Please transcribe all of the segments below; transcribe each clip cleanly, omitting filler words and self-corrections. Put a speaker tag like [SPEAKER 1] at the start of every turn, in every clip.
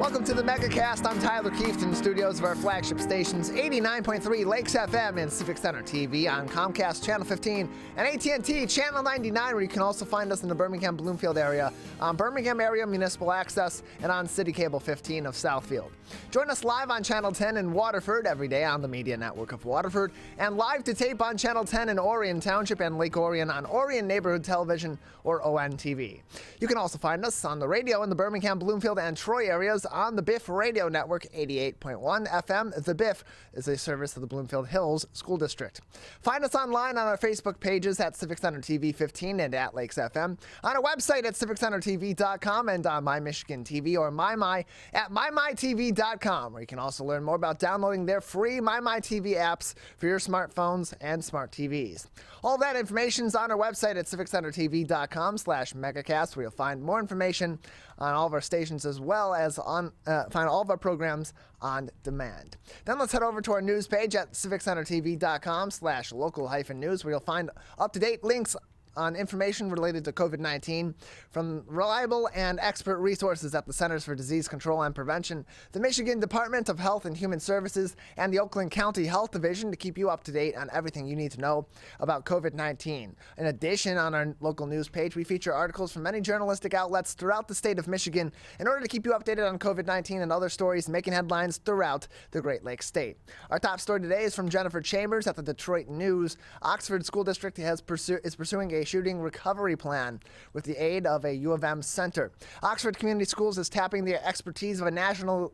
[SPEAKER 1] Welcome to the Megacast. I'm Tyler Kieft in the studios of our flagship stations, 89.3 Lakes FM and Civic Center TV on Comcast Channel 15 and AT&T Channel 99, where you can also find us in the Birmingham-Bloomfield area, on Birmingham Area Municipal Access, and on City Cable 15 of Southfield. Join us live on Channel 10 in Waterford every day on the Media Network of Waterford, and live to tape on Channel 10 in Orion Township and Lake Orion on Orion Neighborhood Television, or ONTV. You can also find us on the radio in the Birmingham, Bloomfield, and Troy areas on the Biff Radio Network 88.1 FM. The Biff is a service of the Bloomfield Hills School District. Find us online on our Facebook pages at Civic Center TV 15 and at Lakes FM, on our website at civiccentertv.com, and on My Michigan TV or MyMy at mymytv.com, where you can also learn more about downloading their free MyMyTV apps for your smartphones and smart TVs. All that information is on our website at civiccentertv.com/megacast, where you'll find more information on all of our stations, as well as find all of our programs on demand. Then let's head over to our news page at civiccentertv.com/local-news, where you'll find up-to-date links on information related to COVID-19 from reliable and expert resources at the Centers for Disease Control and Prevention, the Michigan Department of Health and Human Services, and the Oakland County Health Division to keep you up to date on everything you need to know about COVID-19. In addition, on our local news page, we feature articles from many journalistic outlets throughout the state of Michigan in order to keep you updated on COVID-19 and other stories making headlines throughout the Great Lakes state. Our top story today is from Jennifer Chambers at the Detroit News. Oxford School District is pursuing a shooting recovery plan with the aid of a U of M center. Oxford Community Schools is tapping the expertise of a national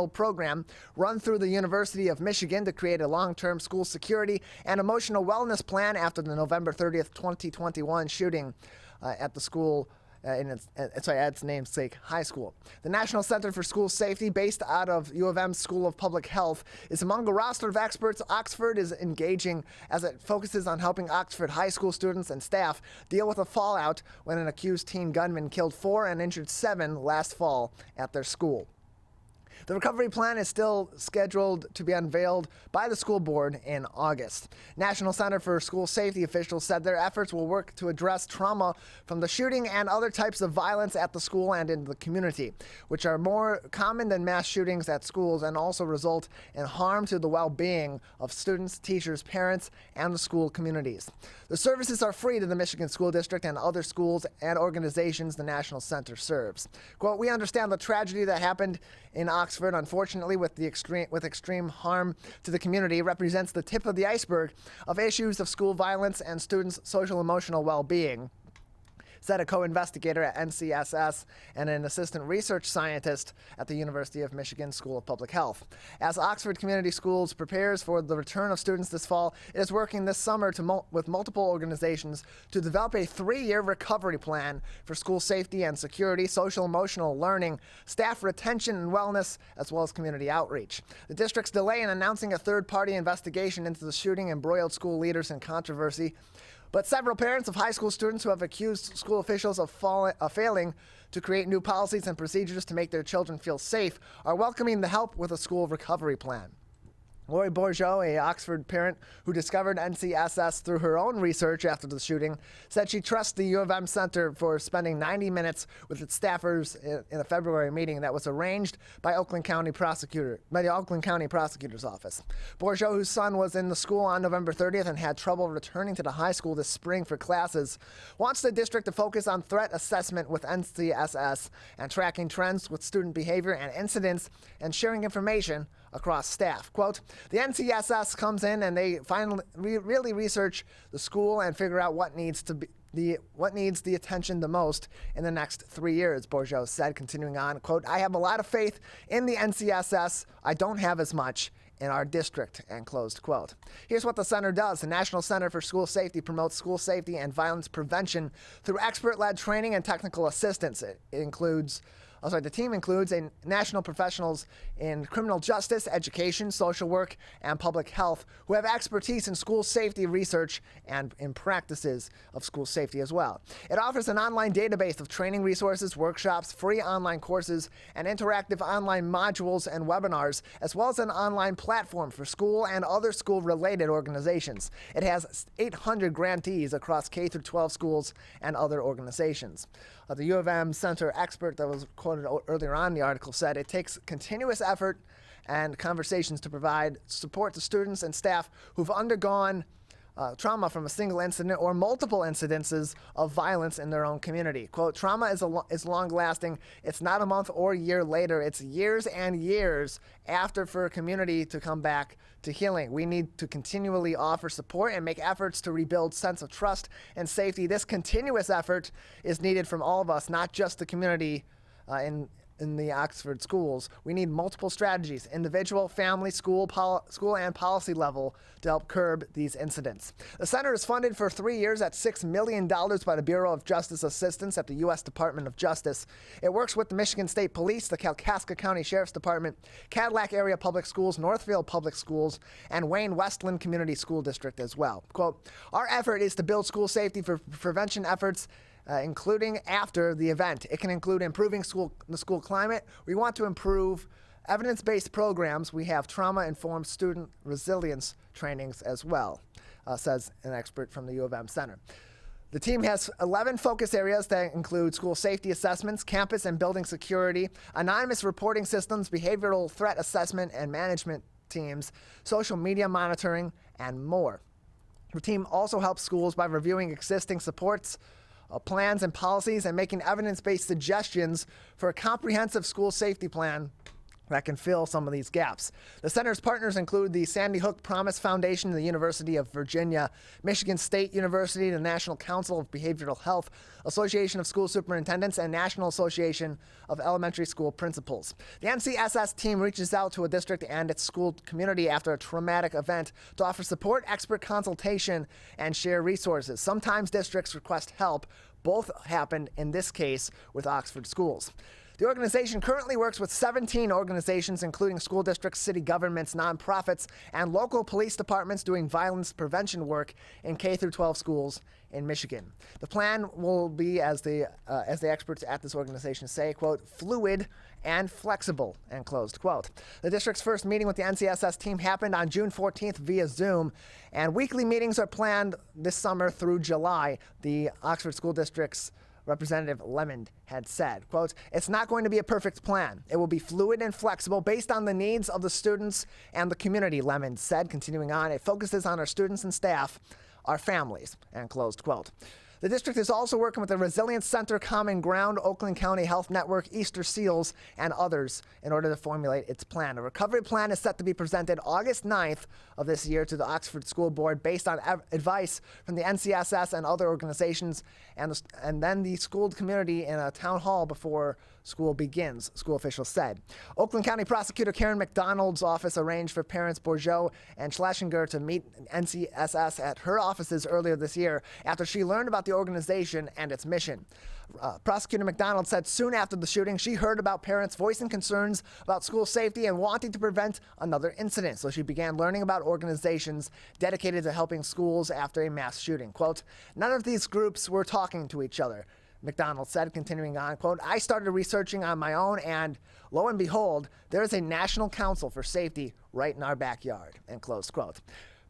[SPEAKER 1] program run through the University of Michigan to create a long-term school security and emotional wellness plan after the November 30th, 2021 shooting at the school at its namesake high school. The National Center for School Safety, based out of U of M's School of Public Health, is among a roster of experts Oxford is engaging as it focuses on helping Oxford high school students and staff deal with the fallout when an accused teen gunman killed 4 and injured 7 last fall at their school. The recovery plan is still scheduled to be unveiled by the school board in August. National Center for School Safety officials said their efforts will work to address trauma from the shooting and other types of violence at the school and in the community, which are more common than mass shootings at schools and also result in harm to the well-being of students, teachers, parents, and the school communities. The services are free to the Michigan School District and other schools and organizations the National Center serves. Quote, "We understand the tragedy that happened in Oxford, unfortunately, with extreme harm to the community, represents the tip of the iceberg of issues of school violence and students' social emotional well-being," said a co-investigator at NCSS and an assistant research scientist at the University of Michigan School of Public Health. As Oxford Community Schools prepares for the return of students this fall, it is working this summer with multiple organizations to develop a 3-year recovery plan for school safety and security, social emotional learning, staff retention and wellness, as well as community outreach. The district's delay in announcing a third-party investigation into the shooting embroiled school leaders in controversy, but several parents of high school students who have accused school officials of failing to create new policies and procedures to make their children feel safe are welcoming the help with a school recovery plan. Lori Bourgeau, a Oxford parent who discovered NCSS through her own research after the shooting, said she trusts the U of M Center for spending 90 minutes with its staffers in a February meeting that was arranged by the Oakland County Prosecutor's Office. Bourgeau, whose son was in the school on November 30th and had trouble returning to the high school this spring for classes, wants the district to focus on threat assessment with NCSS and tracking trends with student behavior and incidents and sharing information across staff. Quote, "The NCSS comes in and they finally really research the school and figure out what needs the attention the most in the next 3 years," Bourgeau said, continuing on, quote, "I have a lot of faith in the NCSS. I don't have as much in our district," and closed quote. Here's what the center does. The National Center for School Safety promotes school safety and violence prevention through expert-led training and technical assistance. The team includes a national professionals in criminal justice, education, social work, and public health who have expertise in school safety research and in practices of school safety as well. It offers an online database of training resources, workshops, free online courses, and interactive online modules and webinars, as well as an online platform for school and other school-related organizations. It has 800 grantees across K-12 schools and other organizations. The U of M Center expert that was quoted quoted earlier on in the article, said it takes continuous effort and conversations to provide support to students and staff who've undergone trauma from a single incident or multiple incidences of violence in their own community. Quote, trauma is long-lasting. It's not a month or a year later. It's years and years after for a community to come back to healing. We need to continually offer support and make efforts to rebuild sense of trust and safety. This continuous effort is needed from all of us, not just the community in the Oxford schools. We need multiple strategies, individual, family, school, and policy level to help curb these incidents. The center is funded for 3 years at $6 million by the Bureau of Justice Assistance at the U.S. Department of Justice. It works with the Michigan State Police, the Kalkaska County Sheriff's Department, Cadillac Area Public Schools, Northfield Public Schools, and Wayne Westland Community School District as well. Quote, our effort is to build school safety for prevention efforts including after the event. It can include improving the school climate. We want to improve evidence-based programs. We have trauma-informed student resilience trainings as well, says an expert from the U of M Center. The team has 11 focus areas that include school safety assessments, campus and building security, anonymous reporting systems, behavioral threat assessment and management teams, social media monitoring, and more. The team also helps schools by reviewing existing supports, plans and policies, and making evidence-based suggestions for a comprehensive school safety plan that can fill some of these gaps. The center's partners include the Sandy Hook Promise Foundation, the University of Virginia, Michigan State University, the National Council of Behavioral Health, Association of School Superintendents, and National Association of Elementary School Principals. The NCSS team reaches out to a district and its school community after a traumatic event to offer support, expert consultation, and share resources. Sometimes districts request help. Both happened in this case with Oxford schools. The organization currently works with 17 organizations, including school districts, city governments, nonprofits, and local police departments doing violence prevention work in K-12 schools in Michigan. The plan will be, as the experts at this organization say, quote, fluid and flexible, end closed quote. The district's first meeting with the NCSS team happened on June 14th via Zoom, and weekly meetings are planned this summer through July. The Oxford School District's Representative Lemond had said, quote, it's not going to be a perfect plan. It will be fluid and flexible based on the needs of the students and the community, Lemond said, continuing on. It focuses on our students and staff, our families, and closed quote. The district is also working with the Resilience Center, Common Ground, Oakland County Health Network, Easter Seals, and others in order to formulate its plan. A recovery plan is set to be presented August 9th of this year to the Oxford School Board based on advice from the NCSS and other organizations, and then the school community in a town hall before school begins, school officials said. Oakland County Prosecutor Karen McDonald's office arranged for parents Bourgeau and Schlesinger to meet NCSS at her offices earlier this year after she learned about the organization and its mission. Prosecutor McDonald said soon after the shooting, she heard about parents voicing concerns about school safety and wanting to prevent another incident. So she began learning about organizations dedicated to helping schools after a mass shooting. Quote, none of these groups were talking to each other, McDonald said, continuing on, quote, I started researching on my own and lo and behold, there is a National Council for Safety right in our backyard, end close quote.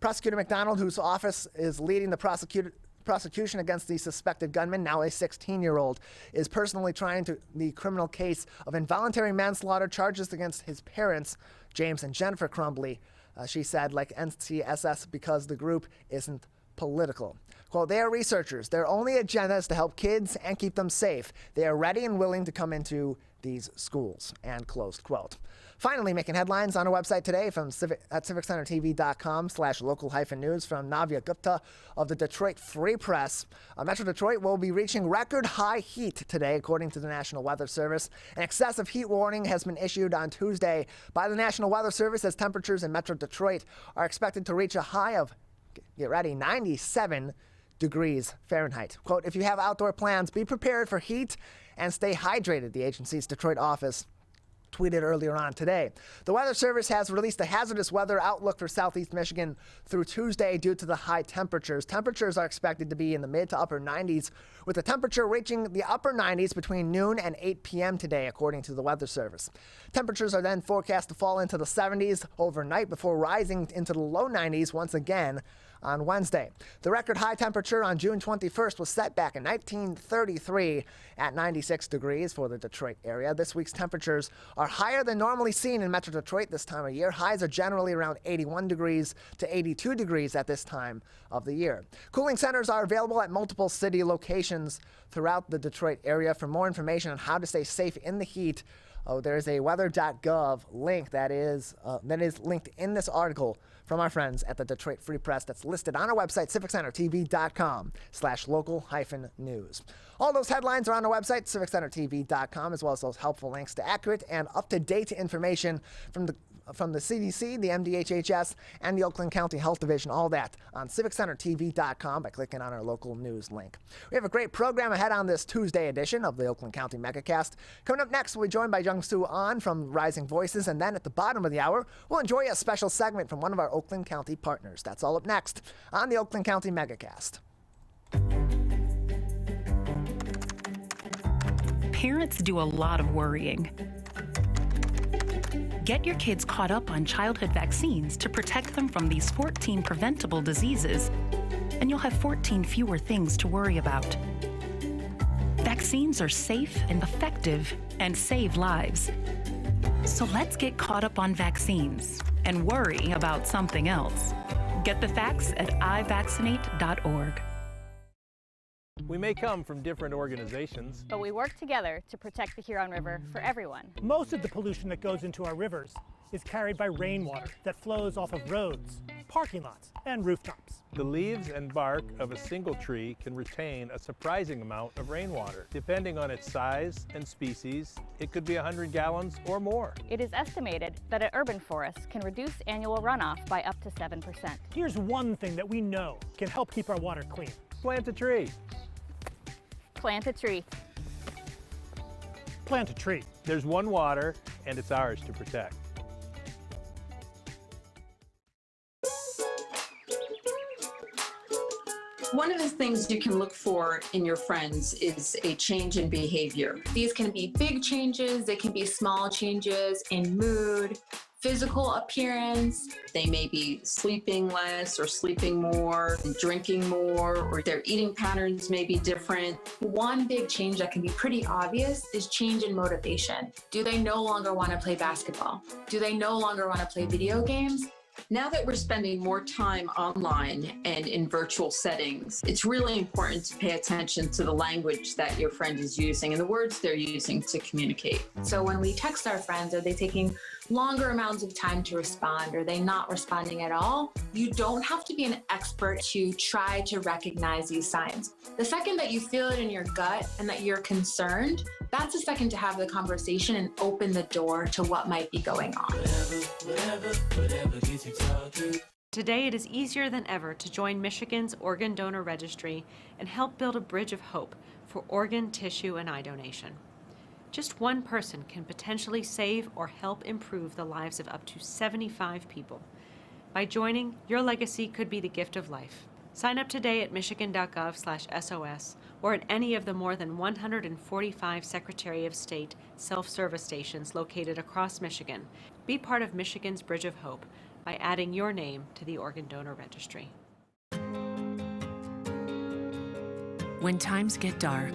[SPEAKER 1] Prosecutor McDonald, whose office is leading the prosecution against the suspected gunman, now a 16-year-old, is personally trying the criminal case of involuntary manslaughter charges against his parents, James and Jennifer Crumbly. She said, like NCSS, because the group isn't political. Quote, they are researchers. Their only agenda is to help kids and keep them safe. They are ready and willing to come into these schools, and closed quote. Finally, making headlines on our website today from at civiccentertv.com/local-news from Navya Gupta of the Detroit Free Press. Metro Detroit will be reaching record high heat today, according to the National Weather Service. An excessive heat warning has been issued on Tuesday by the National Weather Service as temperatures in Metro Detroit are expected to reach a high of, get ready, 97 degrees Fahrenheit. Quote, if you have outdoor plans, be prepared for heat and stay hydrated, the agency's Detroit office tweeted earlier on today. The Weather Service has released a hazardous weather outlook for southeast Michigan through Tuesday due to the high temperatures. Temperatures are expected to be in the mid to upper 90s, with the temperature reaching the upper 90s between noon and 8 p.m. today, according to the Weather Service. Temperatures are then forecast to fall into the 70s overnight before rising into the low 90s once again on Wednesday. The record high temperature on June 21st was set back in 1933 at 96 degrees for the Detroit area. This week's temperatures are higher than normally seen in Metro Detroit this time of year. Highs are generally around 81 degrees to 82 degrees at this time of the year. Cooling centers are available at multiple city locations throughout the Detroit area. For more information on how to stay safe in the heat, there is a weather.gov link that is linked in this article from our friends at the Detroit Free Press that's listed on our website, civiccentertv.com/local-news. All those headlines are on our website, civiccentertv.com, as well as those helpful links to accurate and up-to-date information from the CDC, the MDHHS, and the Oakland County Health Division, all that on civiccentertv.com by clicking on our local news link. We have a great program ahead on this Tuesday edition of the Oakland County Megacast. Coming up next, we'll be joined by Jungsoo Ahn from Rising Voices, and then at the bottom of the hour, we'll enjoy a special segment from one of our Oakland County partners. That's all up next on the Oakland County Megacast.
[SPEAKER 2] Parents do a lot of worrying. Get your kids caught up on childhood vaccines to protect them from these 14 preventable diseases, and you'll have 14 fewer things to worry about. Vaccines are safe and effective and save lives. So let's get caught up on vaccines and worry about something else. Get the facts at ivaccinate.org.
[SPEAKER 3] We may come from different organizations,
[SPEAKER 4] but we work together to protect the Huron River for everyone.
[SPEAKER 5] Most of the pollution that goes into our rivers is carried by rainwater that flows off of roads, parking lots, and rooftops.
[SPEAKER 3] The leaves and bark of a single tree can retain a surprising amount of rainwater. Depending on its size and species, it could be 100 gallons or more.
[SPEAKER 4] It is estimated that an urban forest can reduce annual runoff by up to 7%.
[SPEAKER 5] Here's one thing that we know can help keep our water clean.
[SPEAKER 3] Plant a tree.
[SPEAKER 4] Plant a tree.
[SPEAKER 5] Plant a tree.
[SPEAKER 3] There's one water, and it's ours to protect.
[SPEAKER 6] One of the things you can look for in your friends is a change in behavior. These can be big changes, they can be small changes in mood, physical appearance. They may be sleeping less or sleeping more, drinking more, or their eating patterns may be different. One big change that can be pretty obvious is change in motivation. Do they no longer want to play basketball? Do they no longer want to play video games? Now that we're spending more time online and in virtual settings, it's really important to pay attention to the language that your friend is using and the words they're using to communicate.
[SPEAKER 7] So when we text our friends, are they taking longer amounts of time to respond? Are they not responding at all? You don't have to be an expert to try to recognize these signs. The second that you feel it in your gut and that you're concerned, that's the second to have the conversation and open the door to what might be going on.
[SPEAKER 8] Whatever gets you talking. Today, it is easier than ever to join Michigan's Organ Donor Registry and help build a bridge of hope for organ, tissue, and eye donation. Just one person can potentially save or help improve the lives of up to 75 people. By joining, your legacy could be the gift of life. Sign up today at michigan.gov/SOS or at any of the more than 145 Secretary of State self-service stations located across Michigan. Be part of Michigan's Bridge of Hope by adding your name to the Organ Donor Registry.
[SPEAKER 2] When times get dark,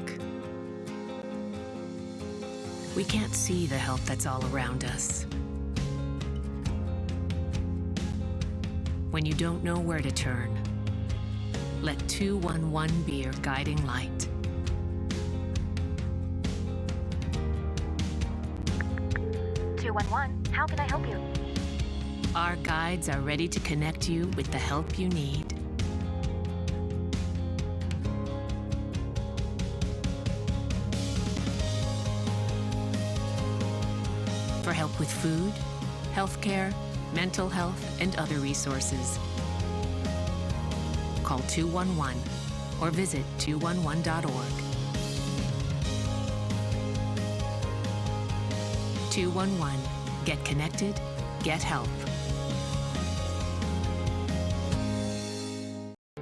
[SPEAKER 2] we can't see the help that's all around us. When you don't know where to turn, let 211 be your guiding light.
[SPEAKER 9] How can I help you?
[SPEAKER 2] Our guides are ready to connect you with the help you need. For help with food, healthcare, mental health, and other resources. Call 211 or visit 211.org. 211. Get connected, get help.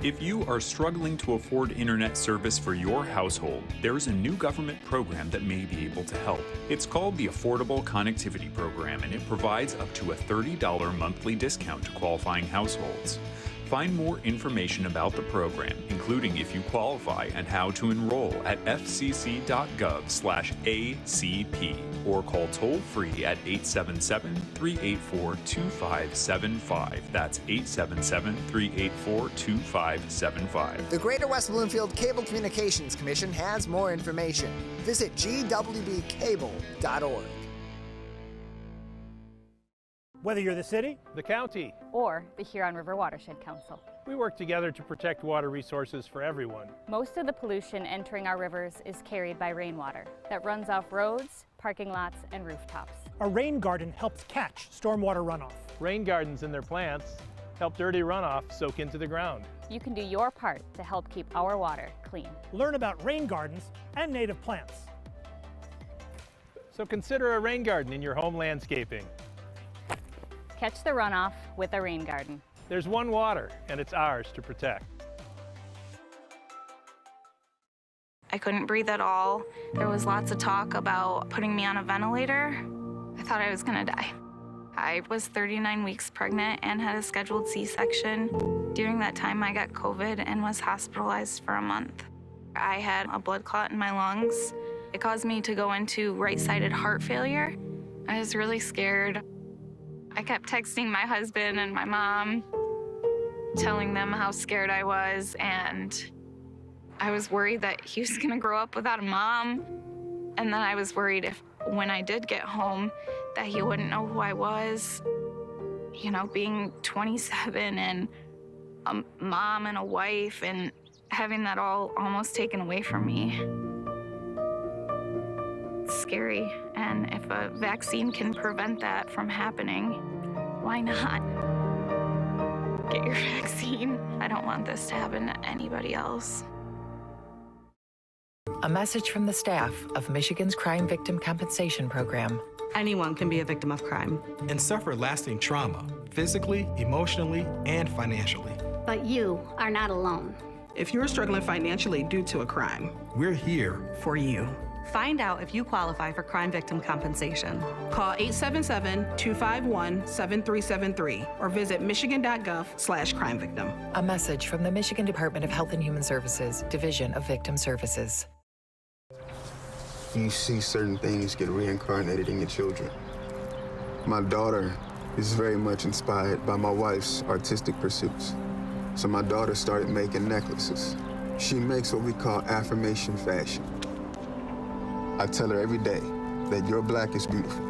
[SPEAKER 10] If you are struggling to afford internet service for your household, there's a new government program that may be able to help. It's called the Affordable Connectivity Program, and it provides up to a $30 monthly discount to qualifying households. Find more information about the program, including if you qualify and how to enroll at fcc.gov/ACP or call toll-free at 877-384-2575. That's 877-384-2575.
[SPEAKER 1] The Greater West Bloomfield Cable Communications Commission has more information. Visit gwbcable.org.
[SPEAKER 5] Whether you're the city,
[SPEAKER 3] The county.
[SPEAKER 4] or the Huron River Watershed Council.
[SPEAKER 3] We work together to protect water resources for everyone.
[SPEAKER 4] Most of the pollution entering our rivers is carried by rainwater that runs off roads, parking lots, and rooftops.
[SPEAKER 5] a rain garden helps catch stormwater runoff.
[SPEAKER 3] Rain gardens and their plants help dirty runoff soak into the ground.
[SPEAKER 4] You can do your part to help keep our water clean.
[SPEAKER 5] Learn about rain gardens and native plants.
[SPEAKER 3] So consider a rain garden in your home landscaping.
[SPEAKER 4] Catch the runoff with a rain garden.
[SPEAKER 3] There's one water, and it's ours to protect.
[SPEAKER 9] I couldn't breathe at all. There was lots of talk about putting me on a ventilator. I thought I was gonna die. I was 39 weeks pregnant and had a scheduled C-section. During that time, I got COVID and was hospitalized for a month. I had a blood clot in my lungs. It caused me to go into right-sided heart failure. I was really scared. I kept texting my husband and my mom, telling them how scared I was, and I was worried that he was gonna grow up without a mom. And then I was worried if, when I did get home, that he wouldn't know who I was. You know, being 27 and a mom and a wife and having that all almost taken away from me. It's scary, and if a vaccine can prevent that from happening, why not? Get your vaccine. I don't want this to happen to anybody else.
[SPEAKER 11] A message from the staff of Michigan's Crime Victim Compensation Program.
[SPEAKER 12] Anyone can be a victim of crime
[SPEAKER 13] and suffer lasting trauma, physically, emotionally, and financially.
[SPEAKER 14] But you are not alone.
[SPEAKER 12] If you're struggling financially due to a crime,
[SPEAKER 13] we're here
[SPEAKER 12] for you.
[SPEAKER 8] Find out if you qualify for crime victim compensation.
[SPEAKER 12] Call 877-251-7373 or visit michigan.gov/crime-victim.
[SPEAKER 11] A message from the Michigan Department of Health and Human Services, Division of Victim Services.
[SPEAKER 15] You see certain things get reincarnated in your children. My daughter is very much inspired by my wife's artistic pursuits. So my daughter started making necklaces. She makes what we call affirmation fashion. I tell her every day that your black is beautiful.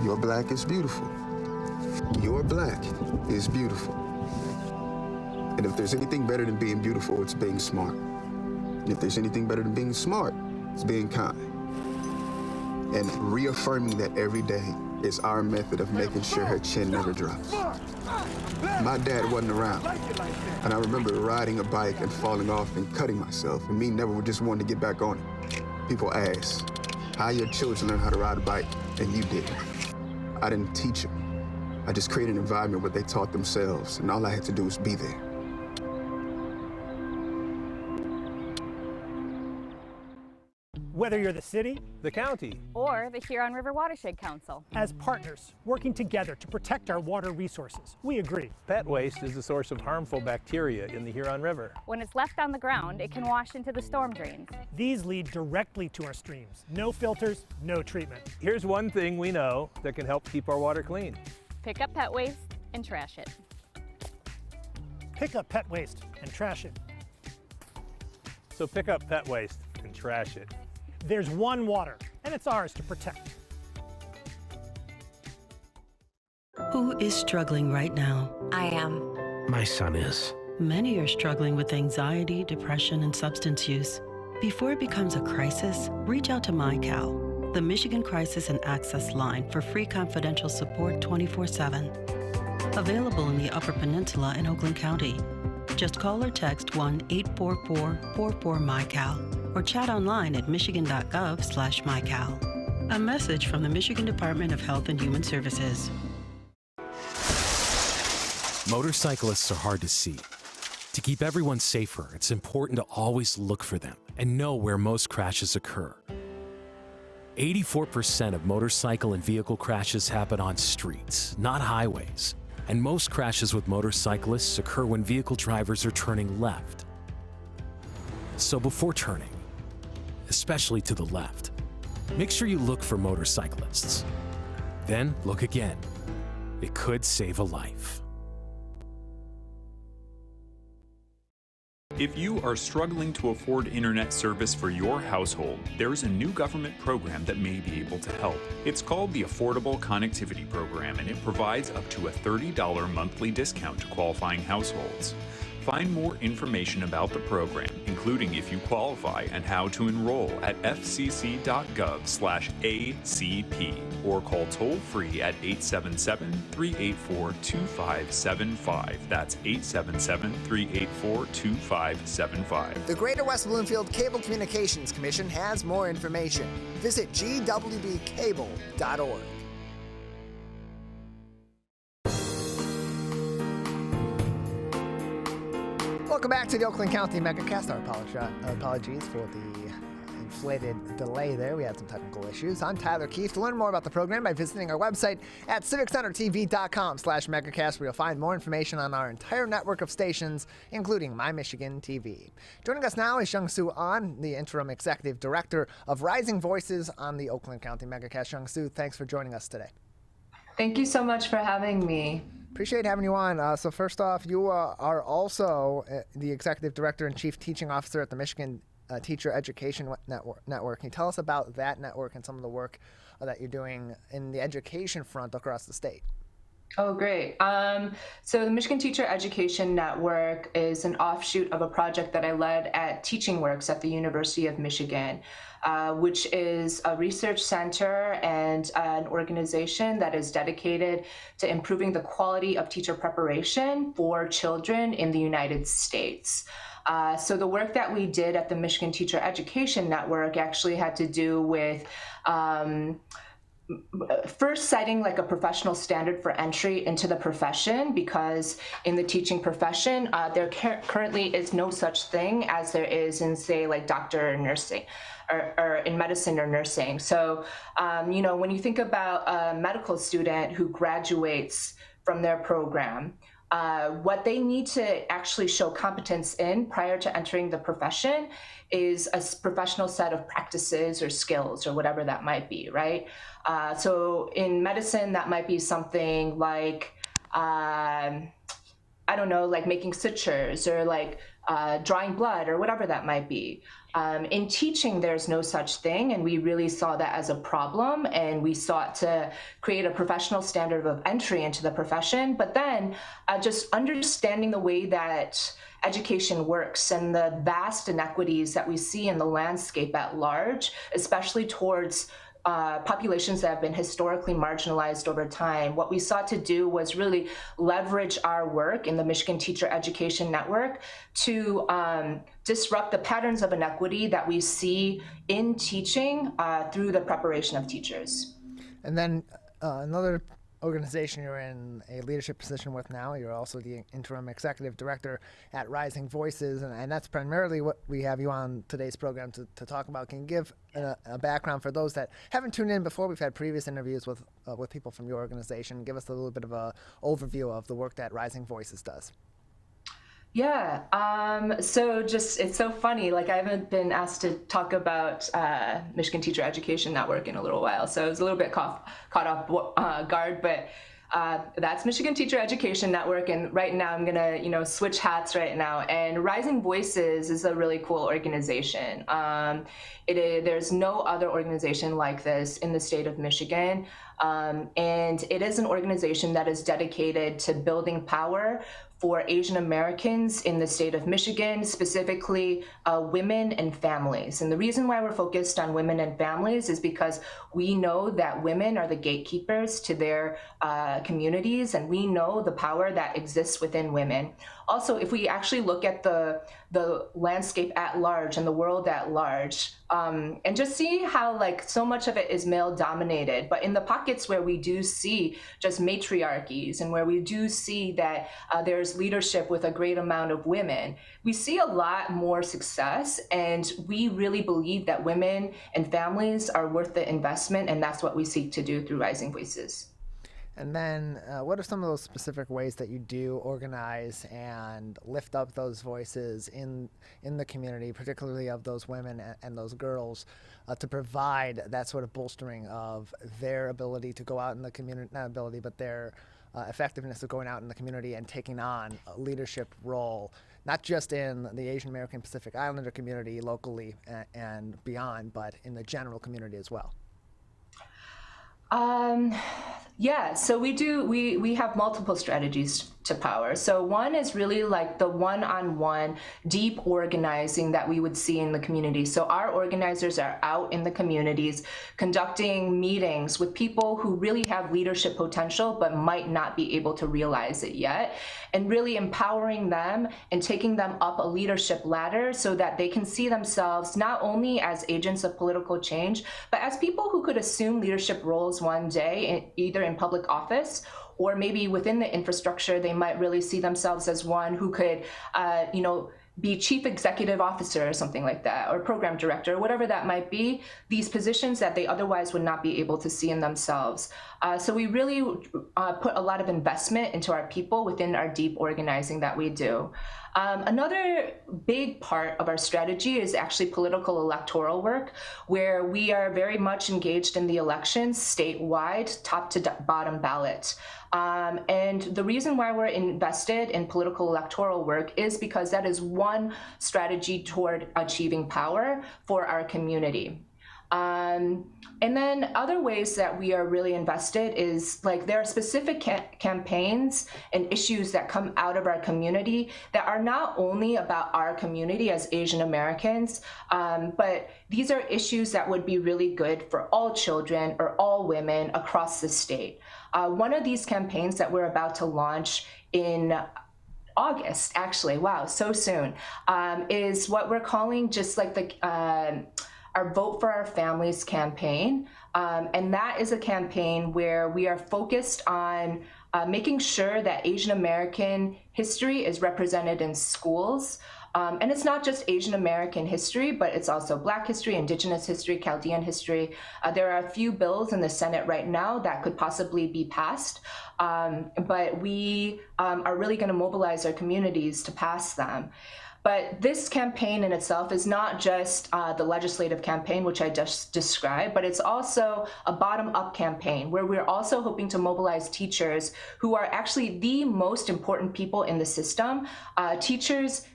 [SPEAKER 15] Your black is beautiful. Your black is beautiful. And if there's anything better than being beautiful, it's being smart. And if there's anything better than being smart, it's being kind. And reaffirming that every day is our method of making sure her chin never drops. My dad wasn't around, and I remember riding a bike and falling off and cutting myself, and me never just wanting to get back on it. People ask, how your children learn how to ride a bike, and you didn't. I didn't teach them. I just created an environment where they taught themselves, and all I had to do was be there.
[SPEAKER 5] Whether you're the city,
[SPEAKER 3] the county,
[SPEAKER 4] or the Huron River Watershed Council.
[SPEAKER 5] As partners working together to protect our water resources, we agree.
[SPEAKER 3] Pet waste is the source of harmful bacteria in the Huron River.
[SPEAKER 4] When it's left on the ground, it can wash into the storm drains.
[SPEAKER 5] These lead directly to our streams. No filters, no treatment.
[SPEAKER 3] Here's one thing we know that can help keep our water clean.
[SPEAKER 4] Pick up pet waste and trash it.
[SPEAKER 5] Pick up pet waste and trash it.
[SPEAKER 3] So pick up pet waste and trash it.
[SPEAKER 5] There's one water, and it's ours to protect.
[SPEAKER 16] Who is struggling right now?
[SPEAKER 11] I am.
[SPEAKER 13] My son is.
[SPEAKER 16] Many are struggling with anxiety, depression, and substance use. Before it becomes a crisis, reach out to MyCal, the Michigan Crisis and Access Line for free confidential support 24/7. Available in the Upper Peninsula and Oakland County. Just call or text 1-844-44-MyCal. or chat online at michigan.gov/mycal. A message from the Michigan Department of Health and Human Services.
[SPEAKER 17] Motorcyclists are hard to see. To keep everyone safer, it's important to always look for them and know where most crashes occur. 84% of motorcycle and vehicle crashes happen on streets, not highways. And most crashes with motorcyclists occur when vehicle drivers are turning left. So before turning, especially to the left, make sure you look for motorcyclists. Then look again. It could save a life.
[SPEAKER 10] If you are struggling to afford internet service for your household, there's a new government program that may be able to help. It's called the Affordable Connectivity Program, and it provides up to a $30 monthly discount to qualifying households. Find more information about the program, including if you qualify and how to enroll at fcc.gov/ACP or call toll-free at 877-384-2575. That's 877-384-2575.
[SPEAKER 1] The Greater West Bloomfield Cable Communications Commission has more information. Visit gwbcable.org. Welcome back to the Oakland County Megacast. Our apologies for the inflated delay there. We had some technical issues. I'm Tyler Kieft. To learn more about the program by visiting our website at civiccentertv.com/megacast, where you'll find more information on our entire network of stations, including My Michigan TV. Joining us now is Jungsoo Ahn, the Interim Executive Director of Rising Voices on the Oakland County Megacast. Jungsoo, thanks for joining us today.
[SPEAKER 18] Thank you so much for having me.
[SPEAKER 1] Appreciate having you on. So first off, you are also the Executive Director and Chief Teaching Officer at the Michigan Teacher Education Network. Can you tell us about that network and some of the work that you're doing in the education front across the state?
[SPEAKER 18] Oh, great. So the Michigan Teacher Education Network is an offshoot of a project that I led at Teaching Works at the University of Michigan, which is a research center and an organization that is dedicated to improving the quality of teacher preparation for children in the United States. So the work that we did at the Michigan Teacher Education Network actually had to do with first setting like a professional standard for entry into the profession, because in the teaching profession, there currently is no such thing as there is in, say, like doctor or nursing, or in medicine or nursing. So, you know, when you think about a medical student who graduates from their program, what they need to actually show competence in prior to entering the profession is a professional set of practices or skills or whatever that might be, right? So in medicine, that might be something like, I don't know, like making sutures or like drawing blood or whatever that might be. In teaching, there's no such thing, and we really saw that as a problem, and we sought to create a professional standard of entry into the profession, but then just understanding the way that education works and the vast inequities that we see in the landscape at large, especially towards populations that have been historically marginalized over time. What we sought to do was really leverage our work in the Michigan Teacher Education Network to disrupt the patterns of inequity that we see in teaching through the preparation of teachers.
[SPEAKER 1] And then another organization you're in a leadership position with now, you're also the Interim Executive Director at Rising Voices, and that's primarily what we have you on today's program to talk about. Can you give a background for those that haven't tuned in before? We've had previous interviews with people from your organization. Give us a little bit of an overview of the work that Rising Voices does.
[SPEAKER 18] Yeah, so just, it's so funny, like I haven't been asked to talk about Michigan Teacher Education Network in a little while, so I was a little bit caught off guard, but that's Michigan Teacher Education Network, and right now I'm gonna, switch hats right now, and Rising Voices is a really cool organization. There's no other organization like this in the state of Michigan, and it is an organization that is dedicated to building power for Asian Americans in the state of Michigan, specifically women and families. And the reason why we're focused on women and families is because we know that women are the gatekeepers to their communities, and we know the power that exists within women. Also, if we actually look at the landscape at large and the world at large, and just see how like so much of it is male dominated, but in the pockets where we do see just matriarchies and where we do see that there's leadership with a great amount of women, we see a lot more success, and we really believe that women and families are worth the investment, and that's what we seek to do through Rising Voices.
[SPEAKER 1] And then what are some of those specific ways that you do organize and lift up those voices in the community, particularly of those women and those girls, to provide that sort of bolstering of their ability to go out in the community, not ability, but their effectiveness of going out in the community and taking on a leadership role, not just in the Asian American Pacific Islander community locally and beyond, but in the general community as well?
[SPEAKER 18] Yeah, so we have multiple strategies to power. So one is really like the one-on-one deep organizing that we would see in the community. So our organizers are out in the communities conducting meetings with people who really have leadership potential but might not be able to realize it yet, and really empowering them and taking them up a leadership ladder so that they can see themselves not only as agents of political change, but as people who could assume leadership roles one day, either in public office or maybe within the infrastructure. They might really see themselves as one who could, be chief executive officer or something like that, or program director, whatever that might be, these positions that they otherwise would not be able to see in themselves. So we really put a lot of investment into our people within our deep organizing that we do. Another big part of our strategy is actually political electoral work, where we are very much engaged in the elections statewide, top to bottom ballot. And the reason why we're invested in political electoral work is because that is one strategy toward achieving power for our community. And then other ways that we are really invested is like there are specific campaigns and issues that come out of our community that are not only about our community as Asian Americans, but these are issues that would be really good for all children or all women across the state. One of these campaigns that we're about to launch in August, actually, wow, so soon, is what we're calling just like the our Vote for Our Families campaign. And that is a campaign where we are focused on making sure that Asian American history is represented in schools. And it's not just Asian American history, but it's also Black history, Indigenous history, Chaldean history. There are a few bills in the Senate right now that could possibly be passed, but we are really going to mobilize our communities to pass them. But this campaign in itself is not just the legislative campaign, which I just described, but it's also a bottom-up campaign where we're also hoping to mobilize teachers who are actually the most important people in the system. Teachers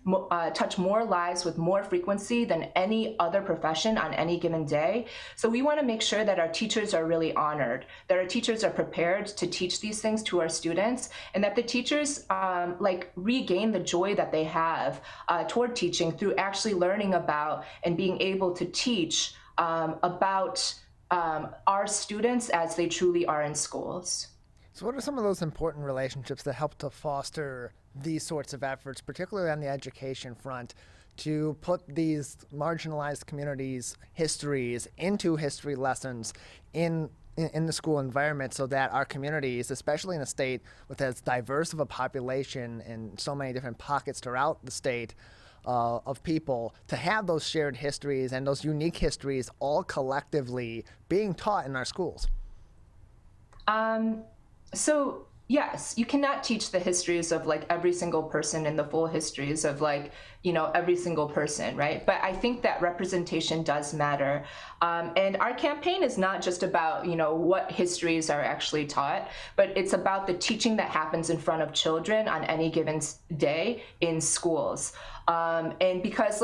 [SPEAKER 18] touch more lives with more frequency than any other profession on any given day. So we want to make sure that our teachers are really honored, that our teachers are prepared to teach these things to our students, and that the teachers regain the joy that they have toward teaching through actually learning about and being able to teach about our students as they truly are in schools.
[SPEAKER 1] So what are some of those important relationships that help to foster these sorts of efforts, particularly on the education front, to put these marginalized communities' histories into history lessons in the school environment so that our communities, especially in a state with as diverse of a population and so many different pockets throughout the state of people, to have those shared histories and those unique histories all collectively being taught in our schools?
[SPEAKER 18] So yes, you cannot teach the histories of like every single person and the full histories of every single person, right? But I think that representation does matter. And our campaign is not just about, what histories are actually taught, but it's about the teaching that happens in front of children on any given day in schools. And because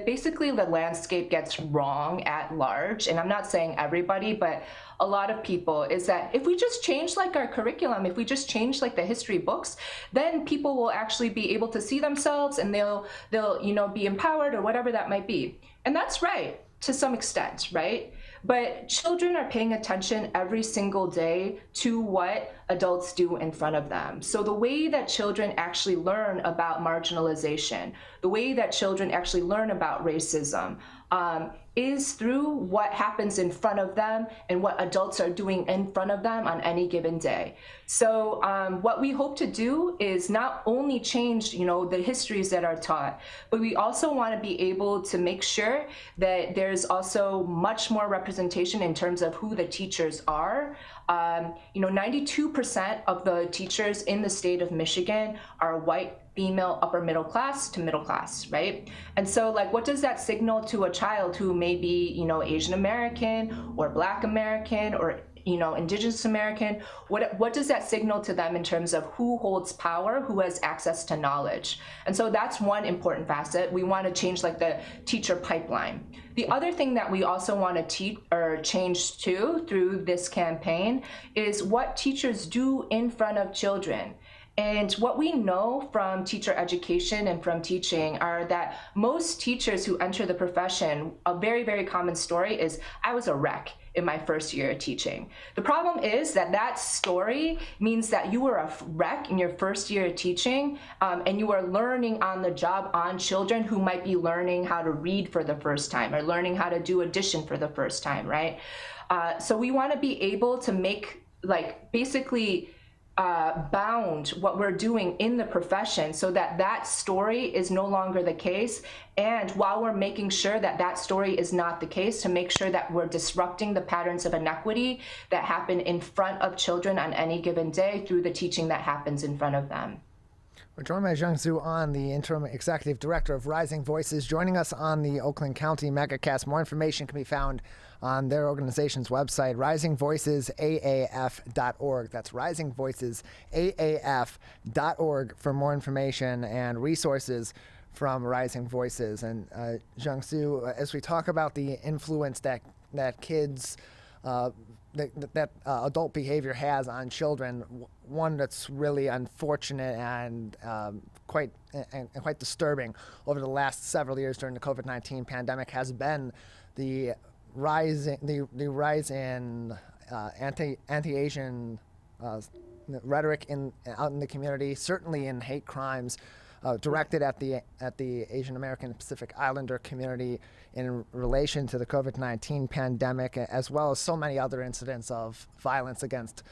[SPEAKER 18] basically the landscape gets wrong at large, and I'm not saying everybody, but a lot of people, is that if we just change our curriculum, if we just change the history books, then people will actually be able to see themselves and they'll be empowered or whatever that might be. And that's right to some extent, right? But children are paying attention every single day to what adults do in front of them. So the way that children actually learn about marginalization, the way that children actually learn about racism, is through what happens in front of them and what adults are doing in front of them on any given day. So what we hope to do is not only change, the histories that are taught, but we also want to be able to make sure that there's also much more representation in terms of who the teachers are. 92% of the teachers in the state of Michigan are white, female, upper middle class to middle class, right? And so what does that signal to a child who may be, Asian American or Black American or Indigenous American? What does that signal to them in terms of who holds power, who has access to knowledge? And so that's one important facet. We want to change the teacher pipeline. The other thing that we also want to change too through this campaign is what teachers do in front of children. And what we know from teacher education and from teaching are that most teachers who enter the profession, a very, very common story is, I was a wreck in my first year of teaching. The problem is that story means that you were a wreck in your first year of teaching, and you are learning on the job on children who might be learning how to read for the first time or learning how to do addition for the first time, right? So we want to be able to make basically bound what we're doing in the profession so that story is no longer the case. And while we're making sure that story is not the case, to make sure that we're disrupting the patterns of inequity that happen in front of children on any given day through the teaching that happens in front of them.
[SPEAKER 1] We're joined by Jungsoo Ahn, the Interim Executive Director of Rising Voices, joining us on the Oakland County Megacast. More information can be found on their organization's website, risingvoicesaaf.org. That's risingvoicesaaf.org for more information and resources from Rising Voices. And Jungsoo, as we talk about the influence that kids, that adult behavior has on children, one that's really unfortunate and quite disturbing over the last several years during the COVID-19 pandemic has been the rise in anti-Asian rhetoric out in the community, certainly in hate crimes directed at the Asian American Pacific Islander community in relation to the COVID-19 pandemic, as well as so many other incidents of violence against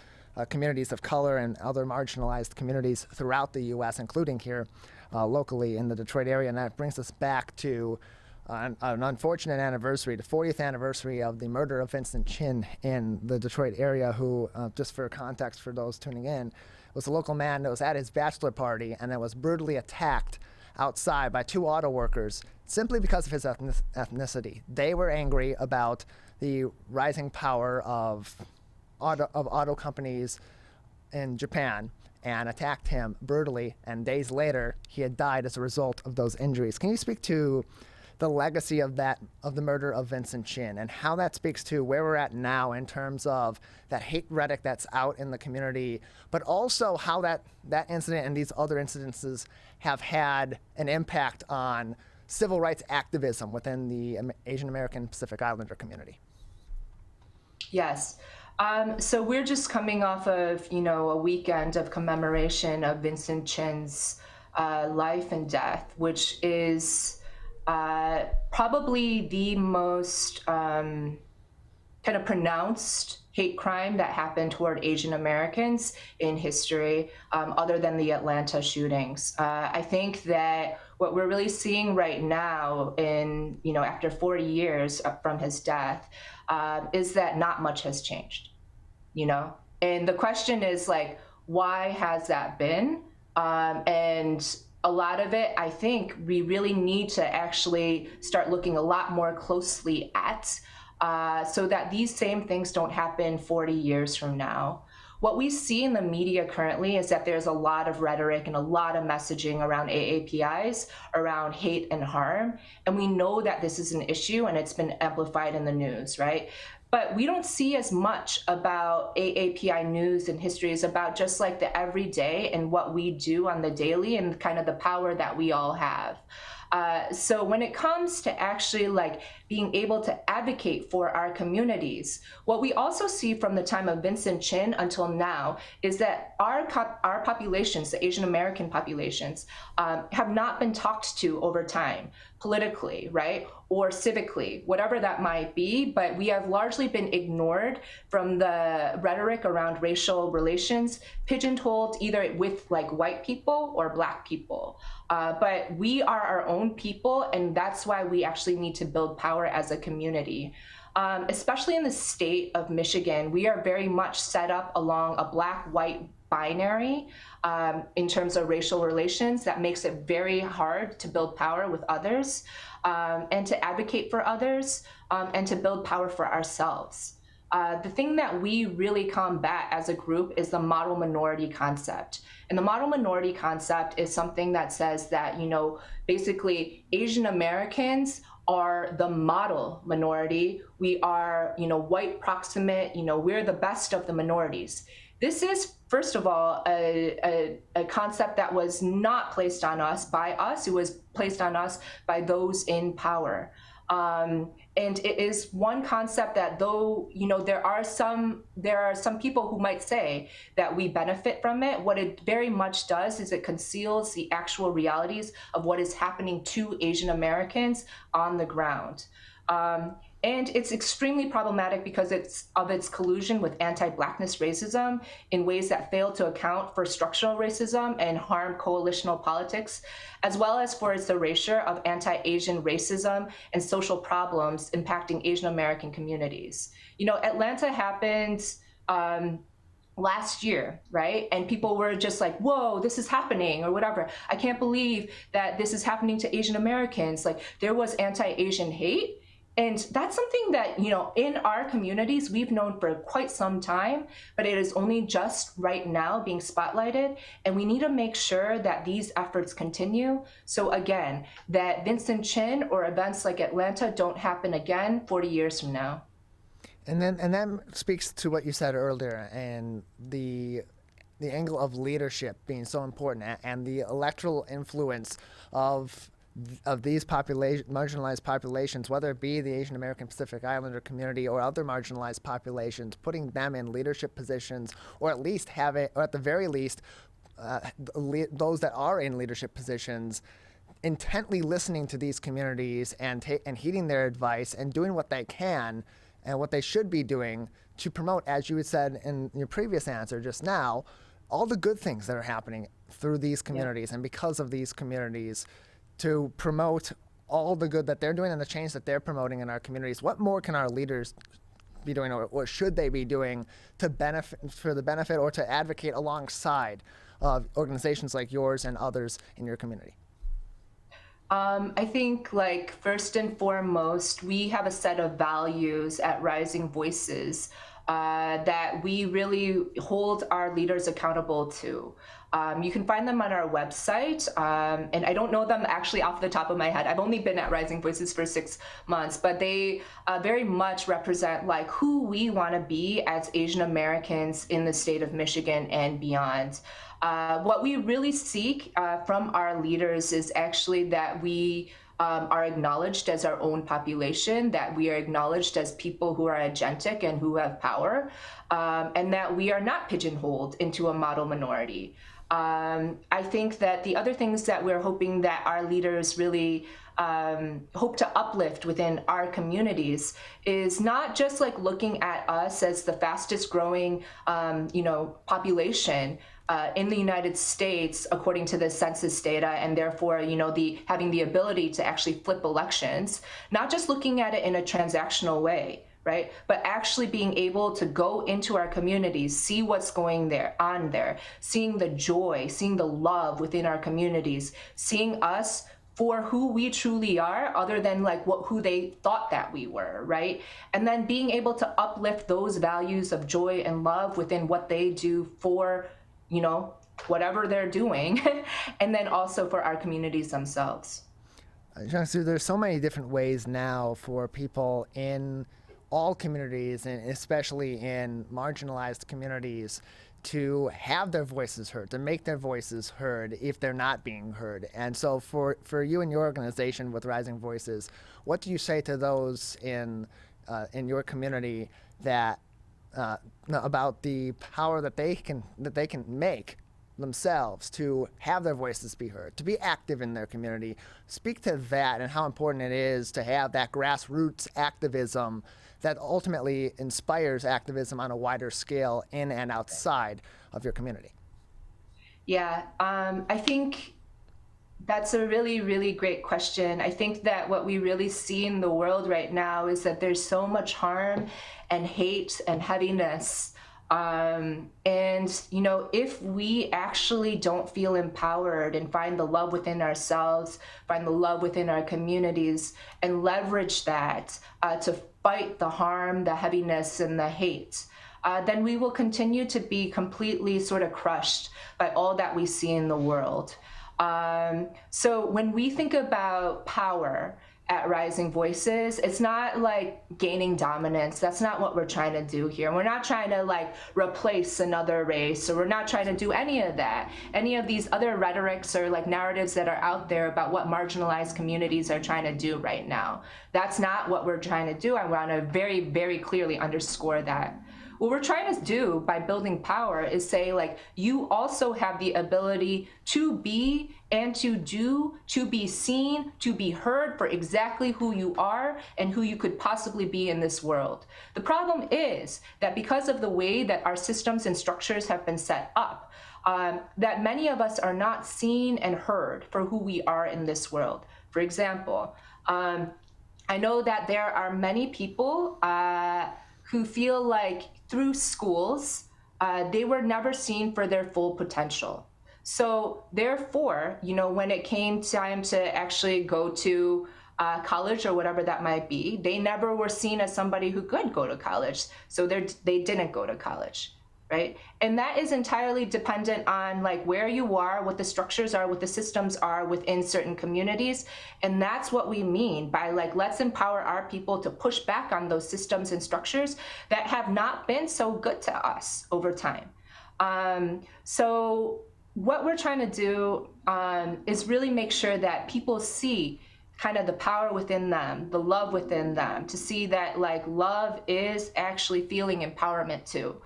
[SPEAKER 1] communities of color and other marginalized communities throughout the U.S., including here locally in the Detroit area. And that brings us back to an unfortunate anniversary, the 40th anniversary of the murder of Vincent Chin in the Detroit area, who, just for context for those tuning in, was a local man that was at his bachelor party and then was brutally attacked outside by two auto workers simply because of his ethnicity. They were angry about the rising power of auto companies in Japan and attacked him brutally, and days later he had died as a result of those injuries. Can you speak to the legacy of the murder of Vincent Chin and how that speaks to where we're at now in terms of that hate rhetoric that's out in the community, but also how that incident and these other incidences have had an impact on civil rights activism within the Asian American Pacific Islander community?
[SPEAKER 18] Yes. So we're just coming off of, a weekend of commemoration of Vincent Chin's life and death, which is probably the most kind of pronounced hate crime that happened toward Asian Americans in history, other than the Atlanta shootings. I think that what we're really seeing right now after 40 years from his death, is that not much has changed, And the question is why has that been? And a lot of it, I think we really need to actually start looking a lot more closely at so that these same things don't happen 40 years from now. What we see in the media currently is that there's a lot of rhetoric and a lot of messaging around AAPIs, around hate and harm. And we know that this is an issue and it's been amplified in the news, right? But we don't see as much about AAPI news and histories about just the everyday and what we do on the daily and kind of the power that we all have. So when it comes to actually being able to advocate for our communities, what we also see from the time of Vincent Chin until now is that our populations, the Asian American populations, have not been talked to over time. politically, right? Or civically, whatever that might be, but we have largely been ignored from the rhetoric around racial relations, pigeonholed either with like white people or Black people. But we are our own people, and that's why we actually need to build power as a community. Especially in the state of Michigan, we are very much set up along a Black-white binary in terms of racial relations. That makes it very hard to build power with others and to advocate for others and to build power for ourselves. The thing that we really combat as a group is the model minority concept. And the model minority concept is something that says that, you know, basically Asian Americans are the model minority. We are, you know, white proximate, you know, we're the best of the minorities. This is, first of all, a concept that was not placed on us by us. It was placed on us by those in power. And it is one concept that, though, you know, there are some people who might say that we benefit from it. What it very much does is it conceals the actual realities of what is happening to Asian Americans on the ground. And it's extremely problematic because it's of its collusion with anti-Blackness racism in ways that fail to account for structural racism and harm coalitional politics, as well as for its erasure of anti-Asian racism and social problems impacting Asian American communities. You know, Atlanta happened last year, right? And people were just like, whoa, this is happening, or whatever. I can't believe that this is happening to Asian Americans. Like, there was anti-Asian hate. And that's something that, you know, in our communities, we've known for quite some time, but it is only just right now being spotlighted. And we need to make sure that these efforts continue. So again, that Vincent Chin or events like Atlanta don't happen again 40 years from now.
[SPEAKER 1] And that speaks to what you said earlier, and the angle of leadership being so important, and the electoral influence of these marginalized populations, whether it be the Asian American Pacific Islander community or other marginalized populations, putting them in leadership positions, or at least or at the very least, those that are in leadership positions, intently listening to these communities and heeding their advice and doing what they can and what they should be doing to promote, as you had said in your previous answer just now, all the good things that are happening through these communities and because of these communities, to promote all the good that they're doing and the change that they're promoting in our communities. What more can our leaders be doing, or what should they be doing to benefit or to advocate alongside organizations like yours and others in your community?
[SPEAKER 18] I think, like, first and foremost, we have a set of values at Rising Voices that we really hold our leaders accountable to. You can find them on our website, and I don't know them actually off the top of my head. I've only been at Rising Voices for 6 months, but they very much represent like who we want to be as Asian Americans in the state of Michigan and beyond. What we really seek from our leaders is actually that we are acknowledged as our own population, that we are acknowledged as people who are agentic and who have power, and that we are not pigeonholed into a model minority. I think that the other things that we're hoping that our leaders really hope to uplift within our communities is not just like looking at us as the fastest growing, population in the United States, according to the census data, and therefore, having the ability to actually flip elections, not just looking at it in a transactional way, right? But actually being able to go into our communities, see what's going on there, seeing the joy, seeing the love within our communities, seeing us for who we truly are, other than like who they thought that we were, right? And then being able to uplift those values of joy and love within what they do for, whatever they're doing, and then also for our communities themselves.
[SPEAKER 1] Jungsoo, there's so many different ways now for people in all communities, and especially in marginalized communities, to have their voices heard, to make their voices heard if they're not being heard. And so for you and your organization with Rising Voices, what do you say to those in your community that about the power that they can make themselves to have their voices be heard, to be active in their community. Speak to that and how important it is to have that grassroots activism that ultimately inspires activism on a wider scale in and outside of your community.
[SPEAKER 18] Yeah, I think that's a really, really great question. I think that what we really see in the world right now is that there's so much harm and hate and heaviness. And, you know, if we actually don't feel empowered and find the love within ourselves, find the love within our communities, and leverage that to fight the harm, the heaviness, and the hate, then we will continue to be completely sort of crushed by all that we see in the world. So when we think about power at Rising Voices, it's not like gaining dominance. That's not what we're trying to do here. We're not trying to like replace another race, or we're not trying to do any of that. Any of these other rhetorics or like narratives that are out there about what marginalized communities are trying to do right now. That's not what we're trying to do. I want to very, very clearly underscore that. What we're trying to do by building power is say, like, you also have the ability to be and to do, to be seen, to be heard for exactly who you are and who you could possibly be in this world. The problem is that because of the way that our systems and structures have been set up, that many of us are not seen and heard for who we are in this world. For example, I know that there are many people who feel like through schools, they were never seen for their full potential. So therefore, you know, when it came time to actually go to college or whatever that might be, they never were seen as somebody who could go to college. So they didn't go to college, right? And that is entirely dependent on like where you are, what the structures are, what the systems are within certain communities. And that's what we mean by like, let's empower our people to push back on those systems and structures that have not been so good to us over time. So what we're trying to do is really make sure that people see kind of the power within them, the love within them, to see that like love is actually feeling empowerment too.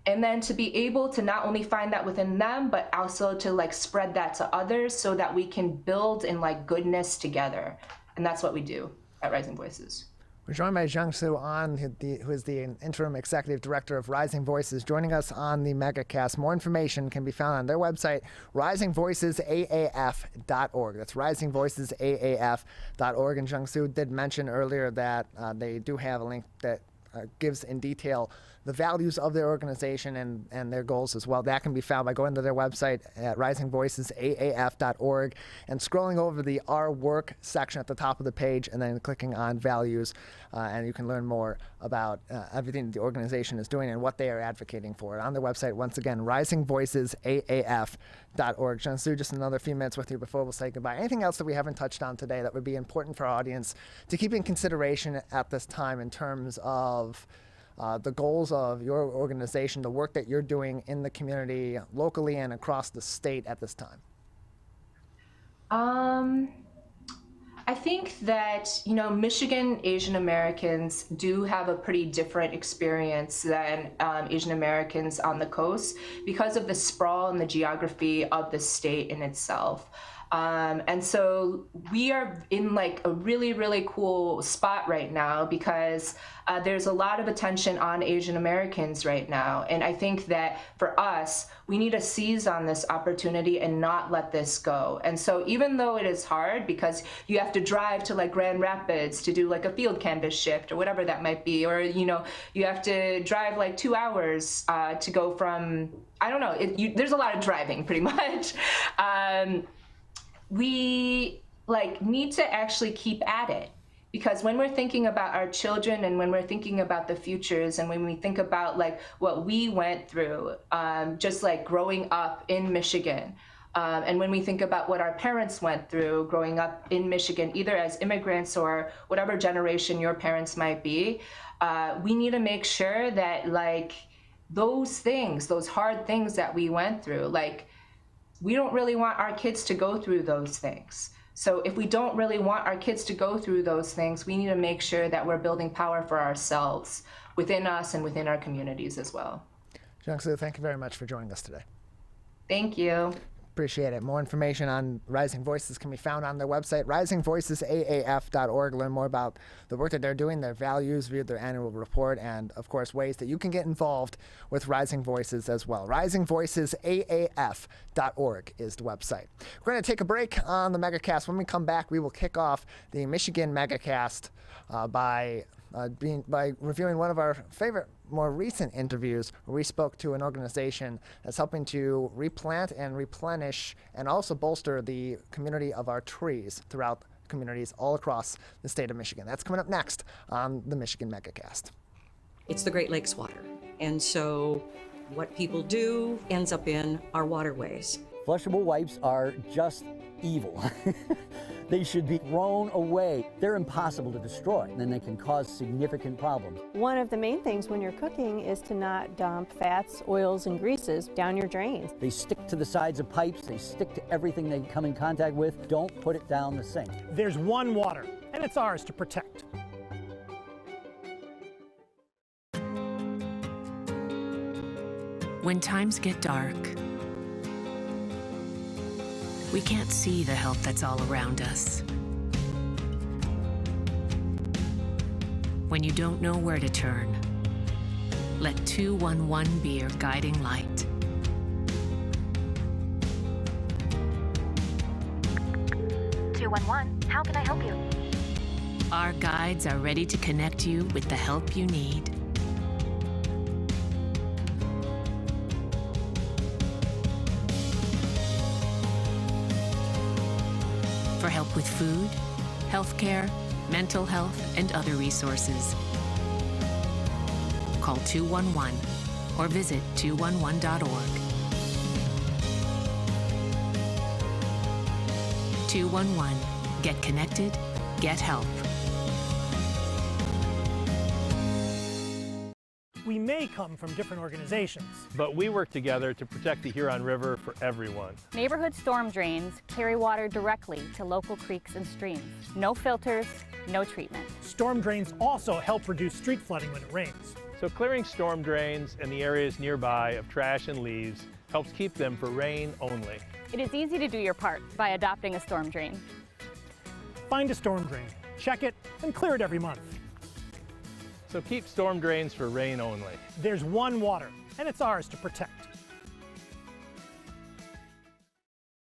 [SPEAKER 18] And then to be able to not only find that within them, but also to like spread that to others so that we can build in like goodness together. And that's what we do at Rising Voices.
[SPEAKER 1] We're joined by Jungsoo Ahn, who is the interim executive director of Rising Voices, joining us on the Megacast. More information can be found on their website, risingvoicesaaf.org. That's risingvoicesaaf.org. And Jungsoo did mention earlier that they do have a link that gives in detail the values of their organization and their goals as well. That can be found by going to their website at risingvoicesaaf.org and scrolling over the Our Work section at the top of the page and then clicking on values. And you can learn more about everything the organization is doing and what they are advocating for. On their website, once again, risingvoicesaaf.org. Jungsoo, just another few minutes with you before we'll say goodbye. Anything else that we haven't touched on today that would be important for our audience to keep in consideration at this time in terms of the goals of your organization, the work that you're doing in the community locally and across the state at this time?
[SPEAKER 18] I think that, you know, Michigan Asian Americans do have a pretty different experience than Asian Americans on the coast because of the sprawl and the geography of the state in itself. And so we are in like a really, really cool spot right now because there's a lot of attention on Asian Americans right now. And I think that for us, we need to seize on this opportunity and not let this go. And so even though it is hard because you have to drive to like Grand Rapids to do like a field canvas shift or whatever that might be, or, you know, you have to drive like 2 hours to go from, I don't know, there's a lot of driving pretty much. We like need to actually keep at it because when we're thinking about our children and when we're thinking about the futures and when we think about like what we went through, just like growing up in Michigan, and when we think about what our parents went through growing up in Michigan, either as immigrants or whatever generation your parents might be, we need to make sure that like those things, those hard things that we went through, like we don't really want our kids to go through those things. So if we don't really want our kids to go through those things, we need to make sure that we're building power for ourselves within us and within our communities as well.
[SPEAKER 1] Jungsoo, thank you very much for joining us today.
[SPEAKER 18] Thank you.
[SPEAKER 1] Appreciate it. More information on Rising Voices can be found on their website, risingvoicesaaf.org. Learn more about the work that they're doing, their values, read their annual report, and, of course, ways that you can get involved with Rising Voices as well. risingvoicesaaf.org is the website. We're going to take a break on the Megacast. When we come back, we will kick off the Michigan Megacast by reviewing one of our favorite more recent interviews where we spoke to an organization that's helping to replant and replenish and also bolster the community of our trees throughout communities all across the state of Michigan. That's coming up next on the Michigan Megacast.
[SPEAKER 19] It's the Great Lakes water, and so what people do ends up in our waterways.
[SPEAKER 20] Flushable wipes are just evil. They should be thrown away. They're impossible to destroy, and they can cause significant problems.
[SPEAKER 21] One of the main things when you're cooking is to not dump fats, oils, and greases down your drains.
[SPEAKER 20] They stick to the sides of pipes. They stick to everything they come in contact with. Don't put it down the sink.
[SPEAKER 5] There's one water, and it's ours to protect.
[SPEAKER 2] When times get dark, we can't see the help that's all around us. When you don't know where to turn, let 211 be your guiding light.
[SPEAKER 22] How can I help you?
[SPEAKER 2] Our guides are ready to connect you with the help you need. For help with food, healthcare, mental health, and other resources. Call 211 or visit 211.org. 211. Get connected, get help.
[SPEAKER 5] We may come from different organizations,
[SPEAKER 3] but we work together to protect the Huron River for everyone.
[SPEAKER 4] Neighborhood storm drains carry water directly to local creeks and streams. No filters, no treatment.
[SPEAKER 5] Storm drains also help reduce street flooding when it rains.
[SPEAKER 3] So clearing storm drains and the areas nearby of trash and leaves helps keep them for rain only.
[SPEAKER 4] It is easy to do your part by adopting a storm drain.
[SPEAKER 5] Find a storm drain, check it, and clear it every month.
[SPEAKER 3] So keep storm drains for rain only.
[SPEAKER 5] There's one water, and it's ours to protect.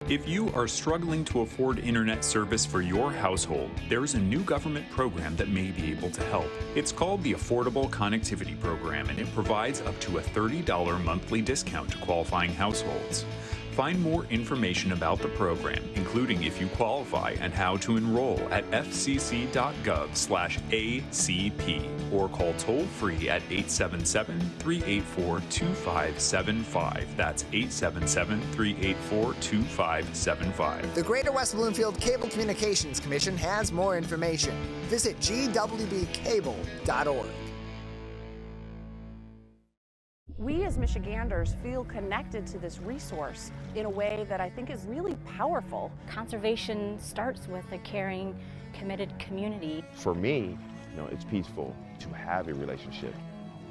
[SPEAKER 10] If you are struggling to afford internet service for your household, there is a new government program that may be able to help. It's called the Affordable Connectivity Program, and it provides up to a $30 monthly discount to qualifying households. Find more information about the program, including if you qualify and how to enroll at fcc.gov/ACP or call toll-free at 877-384-2575. That's 877-384-2575.
[SPEAKER 1] The Greater West Bloomfield Cable Communications Commission has more information. Visit gwbcable.org.
[SPEAKER 23] We as Michiganders feel connected to this resource in a way that I think is really powerful.
[SPEAKER 4] Conservation starts with a caring, committed community.
[SPEAKER 24] For me, it's peaceful to have a relationship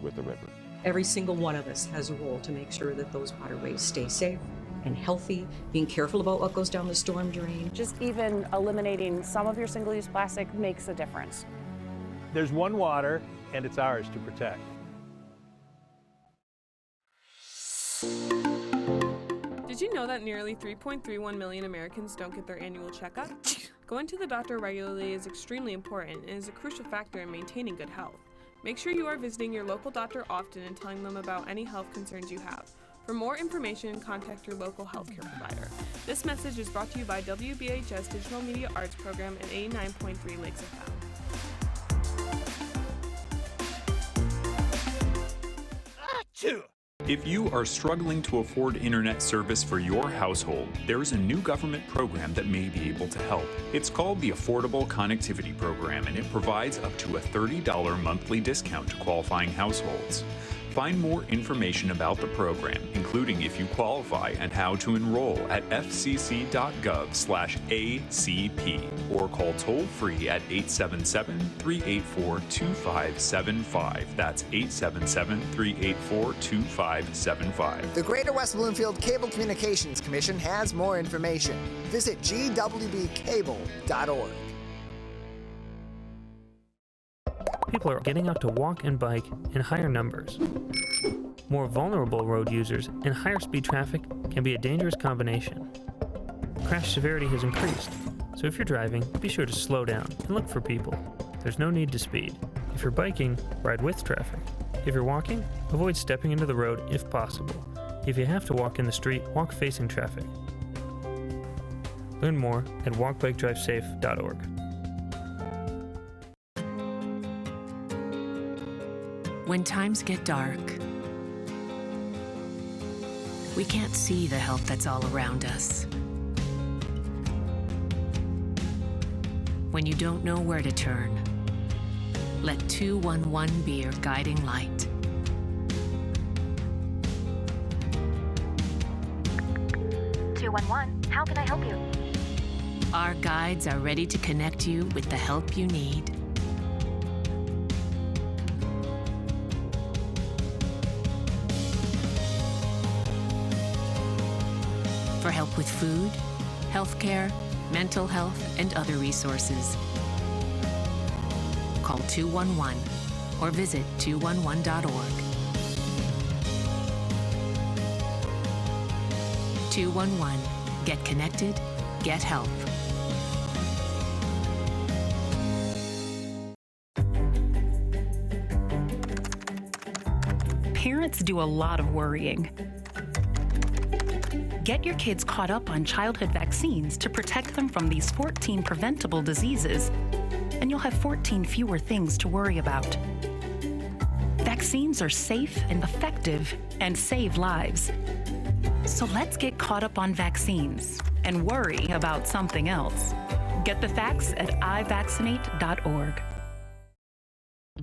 [SPEAKER 24] with the river.
[SPEAKER 19] Every single one of us has a role to make sure that those waterways stay safe and healthy, being careful about what goes down the storm drain.
[SPEAKER 23] Just even eliminating some of your single-use plastic makes a difference.
[SPEAKER 3] There's one water, and it's ours to protect.
[SPEAKER 25] Did you know that nearly 3.31 million Americans don't get their annual checkup? Going to the doctor regularly is extremely important and is a crucial factor in maintaining good health. Make sure you are visiting your local doctor often and telling them about any health concerns you have. For more information, contact your local healthcare provider. This message is brought to you by WBHS Digital Media Arts Program and 89.3 Lakes FM.
[SPEAKER 10] If you are struggling to afford internet service for your household, there is a new government program that may be able to help. It's called the Affordable Connectivity Program, and it provides up to a $30 monthly discount to qualifying households. Find more information about the program, including if you qualify and how to enroll at fcc.gov/ACP or call toll-free at 877-384-2575. That's 877-384-2575.
[SPEAKER 1] The Greater West Bloomfield Cable Communications Commission has more information. Visit gwbcable.org.
[SPEAKER 6] People are getting out to walk and bike in higher numbers. More vulnerable road users and higher speed traffic can be a dangerous combination. Crash severity has increased, so if you're driving, be sure to slow down and look for people. There's no need to speed. If you're biking, ride with traffic. If you're walking, avoid stepping into the road if possible. If you have to walk in the street, walk facing traffic. Learn more at walkbikedrivesafe.org.
[SPEAKER 7] When times get dark, we can't see the help that's all around us. When you don't know where to turn, let 211 be your guiding light.
[SPEAKER 9] 211, how can I help you?
[SPEAKER 7] Our guides are ready to connect you with the help you need. For help with food, healthcare, mental health, and other resources. Call 211 or visit 211.org. 211. Get connected, get help.
[SPEAKER 2] Parents do a lot of worrying. Get your kids caught up on childhood vaccines to protect them from these 14 preventable diseases, and you'll have 14 fewer things to worry about. Vaccines are safe and effective and save lives. So let's get caught up on vaccines and worry about something else. Get the facts at ivaccinate.org.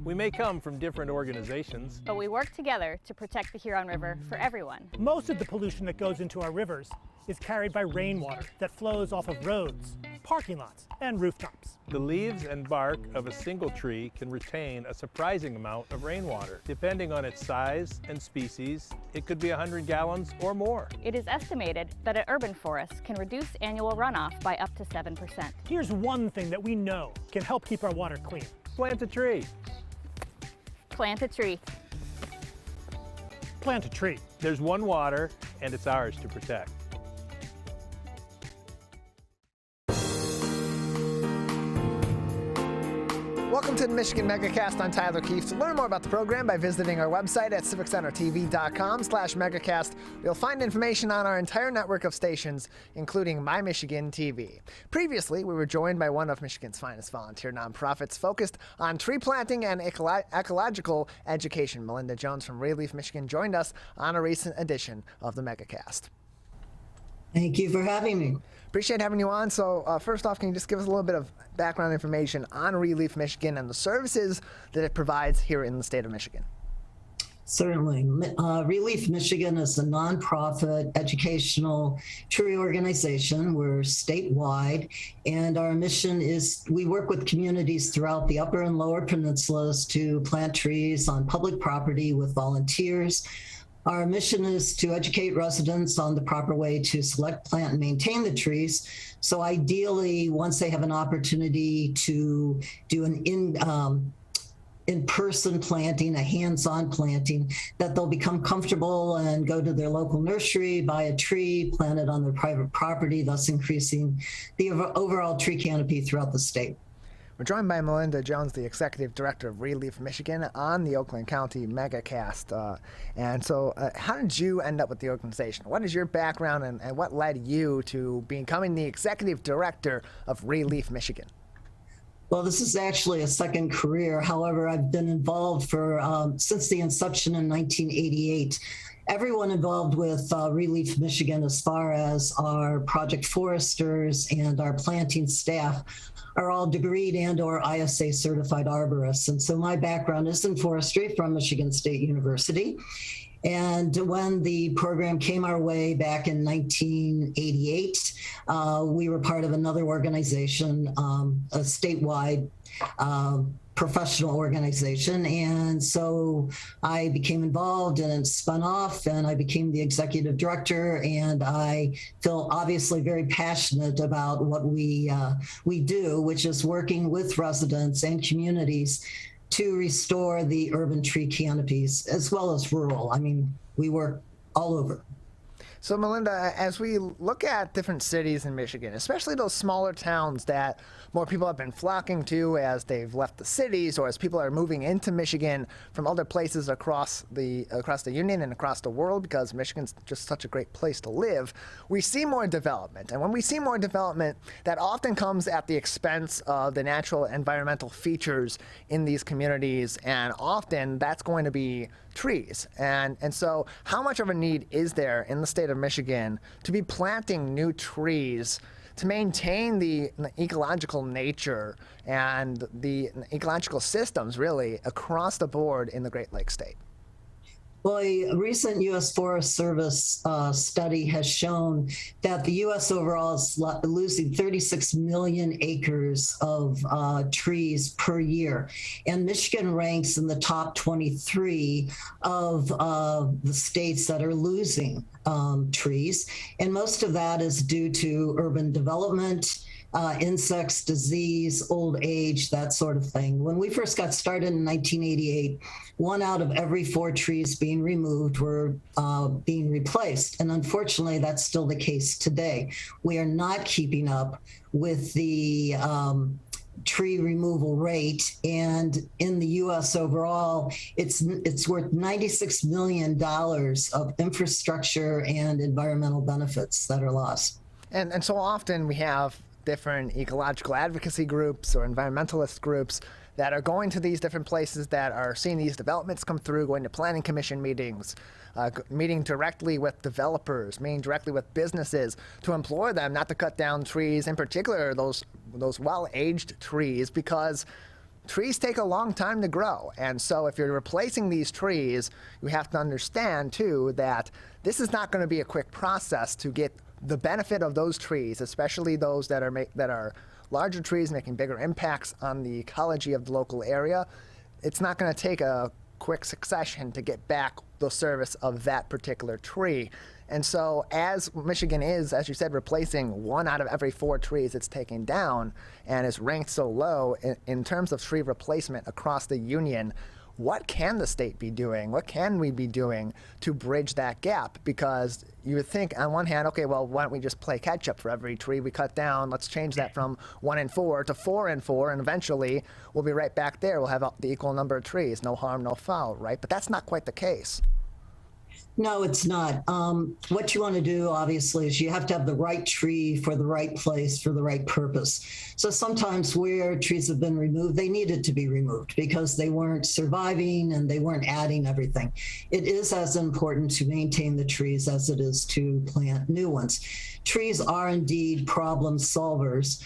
[SPEAKER 3] We may come from different organizations,
[SPEAKER 4] but we work together to protect the Huron River for everyone.
[SPEAKER 5] Most of the pollution that goes into our rivers is carried by rainwater that flows off of roads, parking lots, and rooftops.
[SPEAKER 3] The leaves and bark of a single tree can retain a surprising amount of rainwater. Depending on its size and species, it could be 100 gallons or more.
[SPEAKER 4] It is estimated that an urban forest can reduce annual runoff by up to 7%.
[SPEAKER 5] Here's one thing that we know can help keep our water clean.
[SPEAKER 3] Plant a tree.
[SPEAKER 4] Plant a tree.
[SPEAKER 5] Plant a tree.
[SPEAKER 3] There's one water, and it's ours to protect.
[SPEAKER 1] Welcome to the Michigan Megacast. I'm Tyler Kieft. Learn more about the program by visiting our website at civiccentertv.com/megacast. You'll find information on our entire network of stations, including My Michigan TV. Previously, we were joined by one of Michigan's finest volunteer nonprofits focused on tree planting and ecological education. Melinda Jones from Relief Michigan joined us on a recent edition of the Megacast.
[SPEAKER 14] Thank you for having me.
[SPEAKER 1] Appreciate having you on. So first off, can you just give us a little bit of background information on Relief Michigan and the services that it provides here in the state of Michigan?
[SPEAKER 14] Certainly. Relief Michigan is a nonprofit educational tree organization. We're statewide, and our mission is we work with communities throughout the upper and lower peninsulas to plant trees on public property with volunteers. Our mission is to educate residents on the proper way to select, plant, and maintain the trees. So ideally, once they have an opportunity to do an in-person planting, a hands-on planting, that they'll become comfortable and go to their local nursery, buy a tree, plant it on their private property, thus increasing the overall tree canopy throughout the state.
[SPEAKER 1] We're joined by Melinda Jones, the Executive Director of Relief Michigan, on the Oakland County Megacast. How did you end up with the organization? What is your background and what led you to becoming the Executive Director of Relief Michigan?
[SPEAKER 14] Well, this is actually a second career. However, I've been involved since the inception in 1988. Everyone involved with Relief Michigan, as far as our project foresters and our planting staff, are all degreed and or ISA certified arborists. And so my background is in forestry from Michigan State University. And when the program came our way back in 1988, we were part of another organization, a statewide professional organization. And so I became involved and it spun off and I became the executive director. And I feel obviously very passionate about what we do, which is working with residents and communities to restore the urban tree canopies as well as rural. I mean, we work all over.
[SPEAKER 1] So Melinda, as we look at different cities in Michigan, especially those smaller towns that more people have been flocking to as they've left the cities or as people are moving into Michigan from other places across the union and across the world, because Michigan's just such a great place to live, we see more development. And when we see more development, that often comes at the expense of the natural environmental features in these communities, and often that's going to be trees. And so how much of a need is there in the state of Michigan to be planting new trees to maintain the ecological nature and the ecological systems really across the board in the Great Lakes state?
[SPEAKER 14] Well, a recent U.S. Forest Service study has shown that the U.S. overall is losing 36 million acres of trees per year. And Michigan ranks in the top 23 of the states that are losing trees. And most of that is due to urban development, insects, disease, old age, that sort of thing. When we first got started in 1988, 1 out of every 4 trees being removed were being replaced. And unfortunately, that's still the case today. We are not keeping up with the tree removal rate. And in the U.S. overall, it's worth $96 million of infrastructure and environmental benefits that are lost.
[SPEAKER 1] And so often we have different ecological advocacy groups or environmentalist groups that are going to these different places that are seeing these developments come through, going to planning commission meetings, meeting directly with developers, meeting directly with businesses to implore them not to cut down trees, in particular those well-aged trees, because trees take a long time to grow. And so if you're replacing these trees, you have to understand too that this is not going to be a quick process to get the benefit of those trees, especially those that are larger trees making bigger impacts on the ecology of the local area. It's not going to take a quick succession to get back the service of that particular tree. And so as Michigan is, as you said, replacing 1 out of every 4 trees it's taking down and is ranked so low in terms of tree replacement across the union, what can the state be doing? What can we be doing to bridge that gap? Because you would think on one hand, okay, well, why don't we just play catch up for every tree we cut down? Let's change that from 1 in 4 to 4 in 4, and eventually we'll be right back there. We'll have the equal number of trees, no harm, no foul, right? But that's not quite the case.
[SPEAKER 14] No, it's not. What you want to do, obviously, is you have to have the right tree for the right place for the right purpose. So sometimes where trees have been removed, they needed to be removed because they weren't surviving and they weren't adding everything. It is as important to maintain the trees as it is to plant new ones. Trees are indeed problem solvers,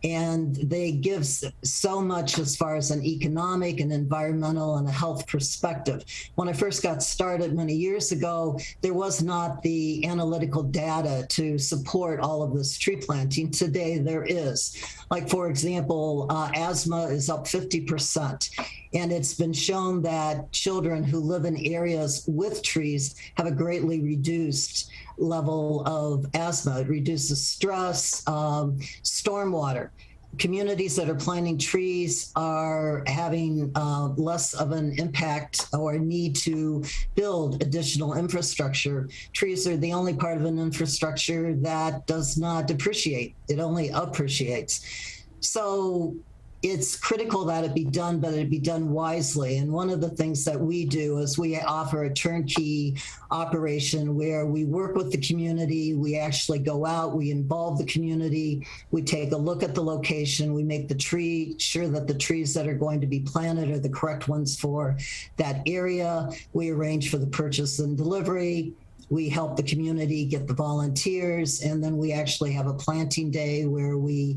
[SPEAKER 14] and they give so much as far as an economic and environmental and a health perspective. When I first got started many years ago, there was not the analytical data to support all of this tree planting. Today there is. Like, for example, asthma is up 50%. And it's been shown that children who live in areas with trees have a greatly reduced level of asthma. It reduces stress, stormwater. Communities that are planting trees are having less of an impact or need to build additional infrastructure. Trees are the only part of an infrastructure that does not depreciate. It only appreciates. So it's critical that it be done, but it be done wisely. And one of the things that we do is we offer a turnkey operation where we work with the community. We actually go out, we involve the community, we take a look at the location, we make sure that the trees that are going to be planted are the correct ones for that area. We arrange for the purchase and delivery. we help the community get the volunteers, and then we actually have a planting day where we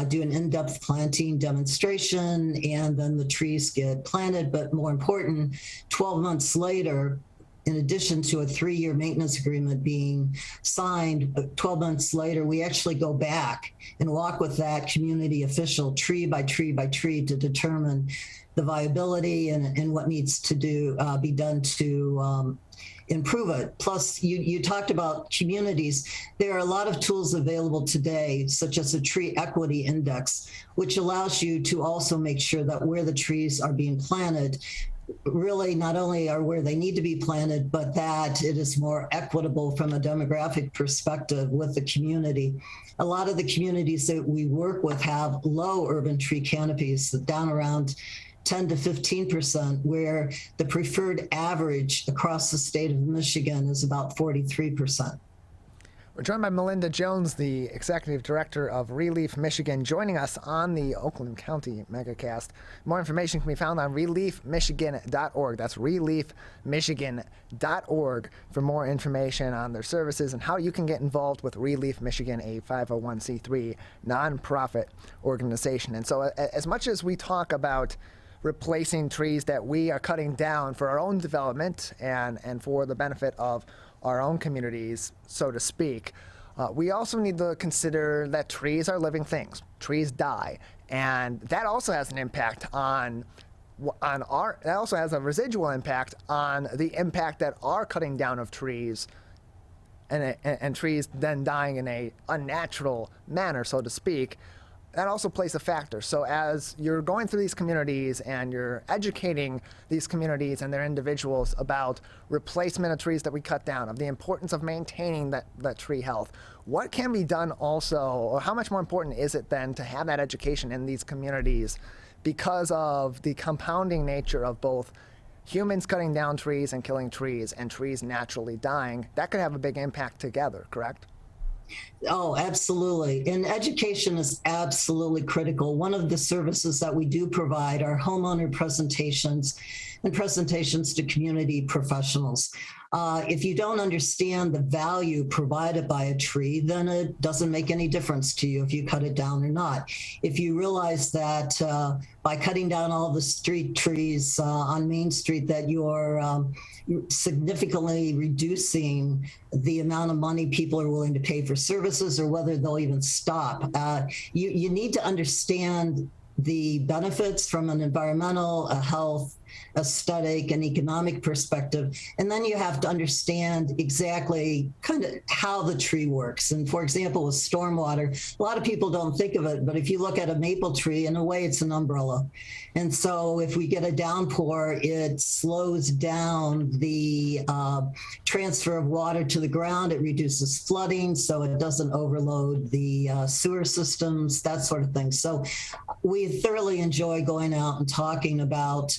[SPEAKER 14] do an in-depth planting demonstration, and then the trees get planted. But more important, 12 months later, in addition to a 3-year maintenance agreement being signed, 12 months later, we actually go back and walk with that community official tree by tree by tree to determine the viability and what needs to be done to improve it. Plus, you talked about communities. There are a lot of tools available today, such as a tree equity index, which allows you to also make sure that where the trees are being planted really not only are where they need to be planted, but that it is more equitable from a demographic perspective with the community. A lot of the communities that we work with have low urban tree canopies, down around 10 to 15%, where the preferred average across the state of Michigan is about 43%.
[SPEAKER 1] We're joined by Melinda Jones, the Executive Director of Relief Michigan, joining us on the Oakland County Megacast. More information can be found on reliefmichigan.org. That's reliefmichigan.org for more information on their services and how you can get involved with Relief Michigan, a 501c3 nonprofit organization. And so as much as we talk about replacing trees that we are cutting down for our own development and for the benefit of our own communities, so to speak, we also need to consider that trees are living things. Trees die, and that also has an impact that also has a residual impact on the impact that our cutting down of trees and trees then dying in a unnatural manner, so to speak. That also plays a factor. So as you're going through these communities and you're educating these communities and their individuals about replacement of trees that we cut down, of the importance of maintaining that tree health, what can be done also, or how much more important is it then to have that education in these communities because of the compounding nature of both humans cutting down trees and killing trees and trees naturally dying? That could have a big impact together, correct?
[SPEAKER 14] Oh, absolutely. And education is absolutely critical. One of the services that we do provide are homeowner presentations and presentations to community professionals. If you don't understand the value provided by a tree, then it doesn't make any difference to you if you cut it down or not. If you realize that by cutting down all the street trees on Main Street that you're significantly reducing the amount of money people are willing to pay for services or whether they'll even stop, you need to understand the benefits from an environmental, a health, aesthetic, and economic perspective. And then you have to understand exactly kind of how the tree works. And for example, with stormwater, a lot of people don't think of it, but if you look at a maple tree, in a way, it's an umbrella. And so if we get a downpour, it slows down the transfer of water to the ground. It reduces flooding, so it doesn't overload the sewer systems, that sort of thing. So we thoroughly enjoy going out and talking about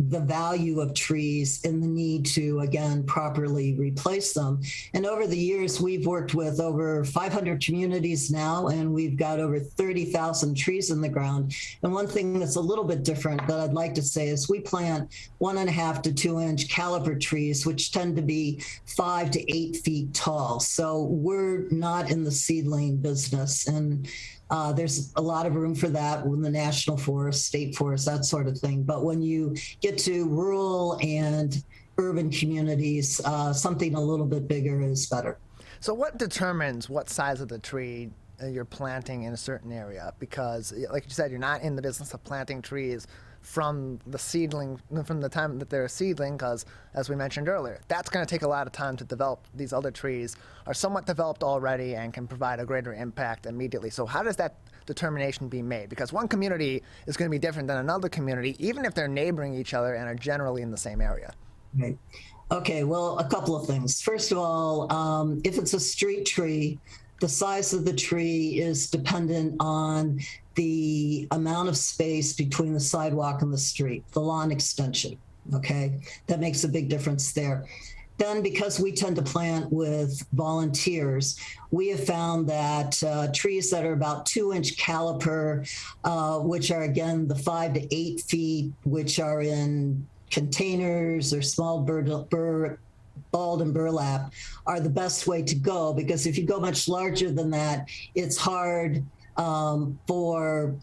[SPEAKER 14] the value of trees and the need to, again, properly replace them. And over the years, we've worked with over 500 communities now, and we've got over 30,000 trees in the ground. And one thing that's a little bit different that I'd like to say is we plant 1.5 to 2 inch caliper trees, which tend to be 5 to 8 feet tall. So we're not in the seedling business. And there's a lot of room for that in the national forest, state forest, that sort of thing. But when you get to rural and urban communities, something a little bit bigger is better.
[SPEAKER 1] So what determines what size of the tree you're planting in a certain area? Because like you said, you're not in the business of planting trees from the seedling, from the time that they're a seedling, because as we mentioned earlier, that's going to take a lot of time to develop. These other trees are somewhat developed already and can provide a greater impact immediately. So how does that determination be made? Because one community is going to be different than another community, even if they're neighboring each other and are generally in the same area.
[SPEAKER 14] Right. Okay, well, a couple of things. First of all, if it's a street tree, the size of the tree is dependent on the amount of space between the sidewalk and the street, the lawn extension, okay? That makes a big difference there. Then, because we tend to plant with volunteers, we have found that trees that are about 2 inch caliper, which are, again, the 5 to 8 feet, which are in containers or small bald and burlap are the best way to go, because if you go much larger than that, it's hard for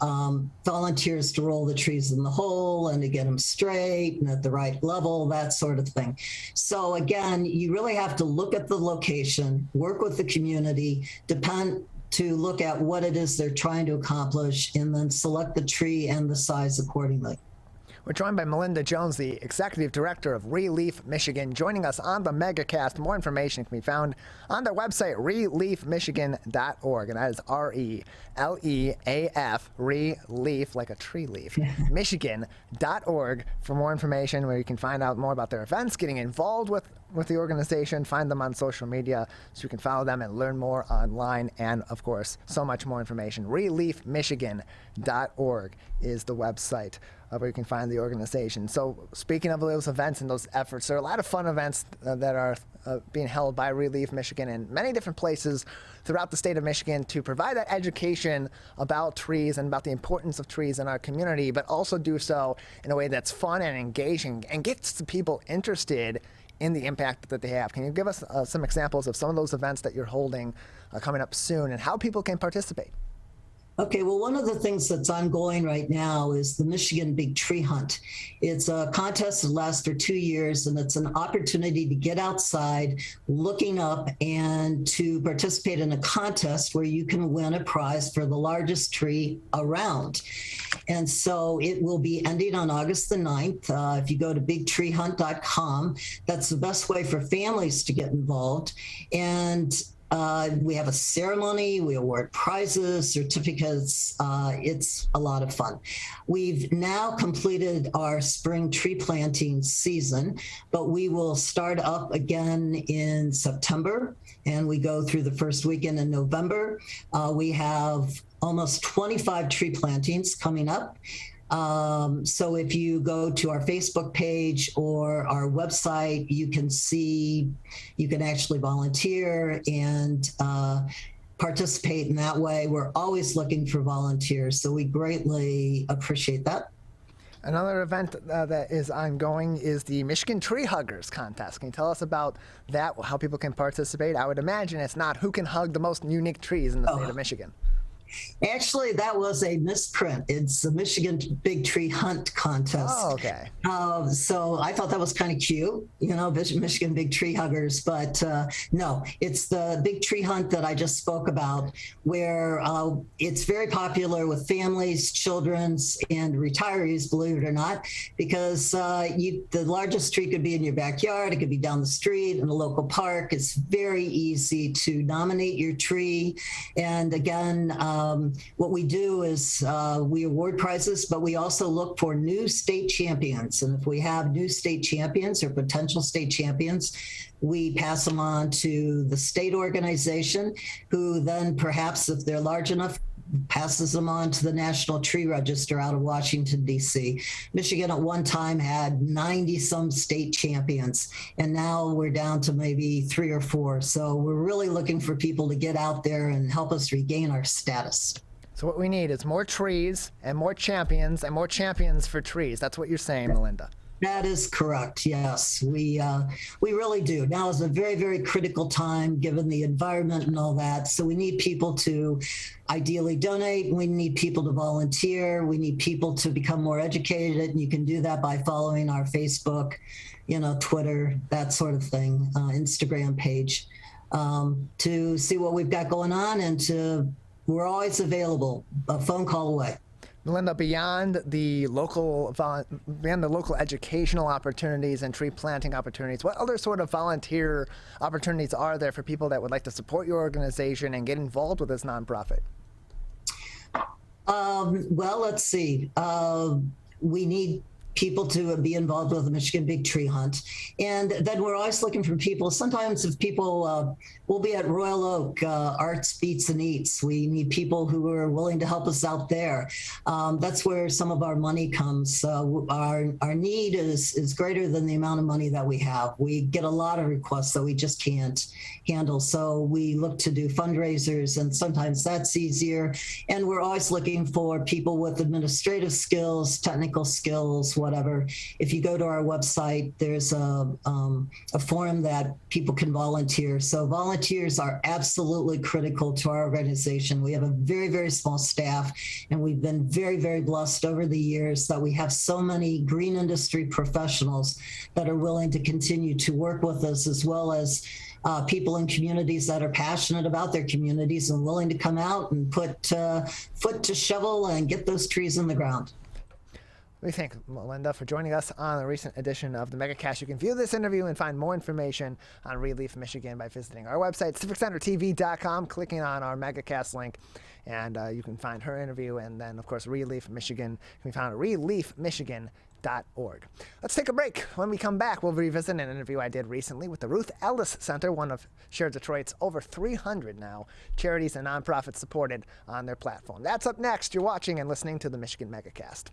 [SPEAKER 14] volunteers to roll the trees in the hole and to get them straight and at the right level, that sort of thing. So again, you really have to look at the location, work with the community, to look at what it is they're trying to accomplish, and then select the tree and the size accordingly.
[SPEAKER 1] We're joined by Melinda Jones, the Executive Director of Relief Michigan, joining us on the Megacast. More information can be found on their website, reliefmichigan.org, and that is RELEAF, relief, like a tree leaf, michigan.org for more information, where you can find out more about their events, getting involved with the organization, find them on social media so you can follow them and learn more online, and of course, so much more information. reliefmichigan.org is the website where you can find the organization. So speaking of those events and those efforts, there are a lot of fun events that are being held by Relief Michigan in many different places throughout the state of Michigan to provide that education about trees and about the importance of trees in our community, but also do so in a way that's fun and engaging and gets the people interested in the impact that they have. Can you give us some examples of some of those events that you're holding coming up soon and how people can participate?
[SPEAKER 14] Okay, well, one of the things that's ongoing right now is the Michigan Big Tree Hunt. It's a contest that lasts for 2 years, and it's an opportunity to get outside, looking up, and to participate in a contest where you can win a prize for the largest tree around. And so it will be ending on August the 9th. If you go to bigtreehunt.com, that's the best way for families to get involved. And we have a ceremony, we award prizes, certificates. It's a lot of fun. We've now completed our spring tree planting season, but we will start up again in September, and we go through the first weekend in November. We have almost 25 tree plantings coming up. So if you go to our Facebook page or our website, you can actually volunteer and participate in that way. We're always looking for volunteers, so we greatly appreciate that.
[SPEAKER 1] Another event that is ongoing is the Michigan Tree Huggers Contest. Can you tell us about that, how people can participate? I would imagine it's not who can hug the most unique trees in the state of Michigan.
[SPEAKER 14] Actually, that was a misprint. It's the Michigan Big Tree Hunt Contest.
[SPEAKER 1] Oh, okay.
[SPEAKER 14] So I thought that was kind of cute, Michigan Big Tree Huggers. But no, it's the Big Tree Hunt that I just spoke about, where it's very popular with families, children, and retirees, believe it or not, because the largest tree could be in your backyard. It could be down the street in a local park. It's very easy to nominate your tree. And again, what we do is we award prizes, but we also look for new state champions. And if we have new state champions or potential state champions, we pass them on to the state organization, who then perhaps, if they're large enough, passes them on to the National Tree Register out of Washington, D.C. Michigan at one time had 90-some state champions, and now we're down to maybe 3 or 4. So we're really looking for people to get out there and help us regain our status.
[SPEAKER 1] So what we need is more trees and more champions for trees. That's what you're saying, Melinda.
[SPEAKER 14] That is correct. Yes, we really do. Now is a very, very critical time given the environment and all that. So we need people to ideally donate. We need people to volunteer. We need people to become more educated. And you can do that by following our Facebook, Twitter, that sort of thing, Instagram page, to see what we've got going on. And we're always available, a phone call away.
[SPEAKER 1] Melinda, beyond the local educational opportunities and tree planting opportunities, what other sort of volunteer opportunities are there for people that would like to support your organization and get involved with this nonprofit?
[SPEAKER 14] Well, let's see. We need people to be involved with the Michigan Big Tree Hunt. And then we're always looking for people. Sometimes if people, we'll be at Royal Oak, Arts, Beats and Eats. We need people who are willing to help us out there. That's where some of our money comes. Our need is greater than the amount of money that we have. We get a lot of requests that we just can't handle. So we look to do fundraisers, and sometimes that's easier. And we're always looking for people with administrative skills, technical skills, whatever. If you go to our website, there's a form that people can volunteer. So volunteers are absolutely critical to our organization. We have a very, very small staff, and we've been very, very blessed over the years that we have so many green industry professionals that are willing to continue to work with us, as well as people in communities that are passionate about their communities and willing to come out and put foot to shovel and get those trees in the ground.
[SPEAKER 1] We thank Melinda for joining us on the recent edition of the Megacast. You can view this interview and find more information on Relief Michigan by visiting our website, civiccentertv.com, clicking on our Megacast link, and you can find her interview. And then, of course, Relief Michigan can be found at reliefmichigan.org. Let's take a break. When we come back, we'll revisit an interview I did recently with the Ruth Ellis Center, one of Share Detroit's over 300 now charities and nonprofits supported on their platform. That's up next. You're watching and listening to the Michigan Megacast.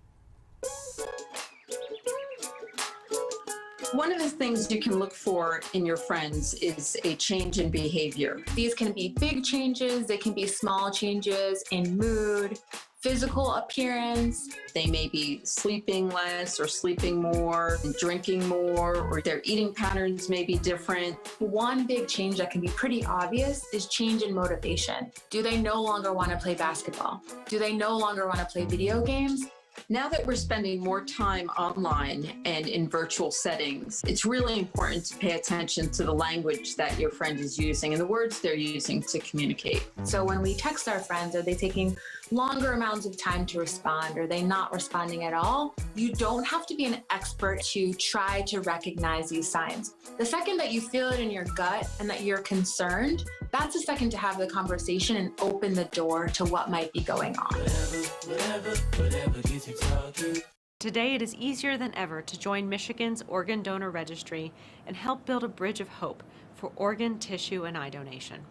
[SPEAKER 8] One of the things you can look for in your friends is a change in behavior.
[SPEAKER 9] These can be big changes, they can be small changes in mood, physical appearance.
[SPEAKER 8] They may be sleeping less or sleeping more, drinking more, or their eating patterns may be different.
[SPEAKER 9] One big change that can be pretty obvious is change in motivation. Do they no longer want to play basketball? Do they no longer want to play video games?
[SPEAKER 8] Now that we're spending more time online and in virtual settings, it's really important to pay attention to the language that your friend is using and the words they're using to communicate.
[SPEAKER 9] So when we text our friends, are they taking longer amounts of time to respond? Are they not responding at all? You don't have to be an expert to try to recognize these signs. The second that you feel it in your gut and that you're concerned, that's the second to have the conversation and open the door to what might be going on.
[SPEAKER 12] Whatever gets you talking.
[SPEAKER 15] Today, it is easier than ever to join Michigan's Organ Donor Registry and help build a bridge of hope for organ, tissue, and eye donation.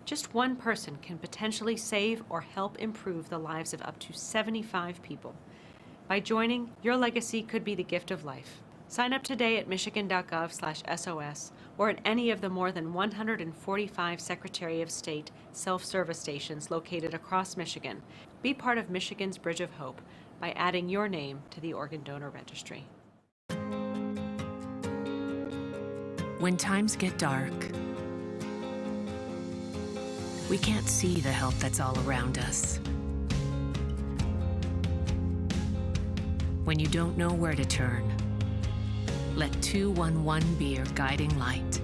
[SPEAKER 15] Just one person can potentially save or help improve the lives of up to 75 people. By joining, your legacy could be the gift of life. Sign up today at michigan.gov/SOS or at any of the more than 145 Secretary of State self-service stations located across Michigan. Be part of Michigan's Bridge of Hope by adding your name to the Organ Donor Registry.
[SPEAKER 7] When times get dark, we can't see the help that's all around us. When you don't know where to turn, let 211 be your guiding light.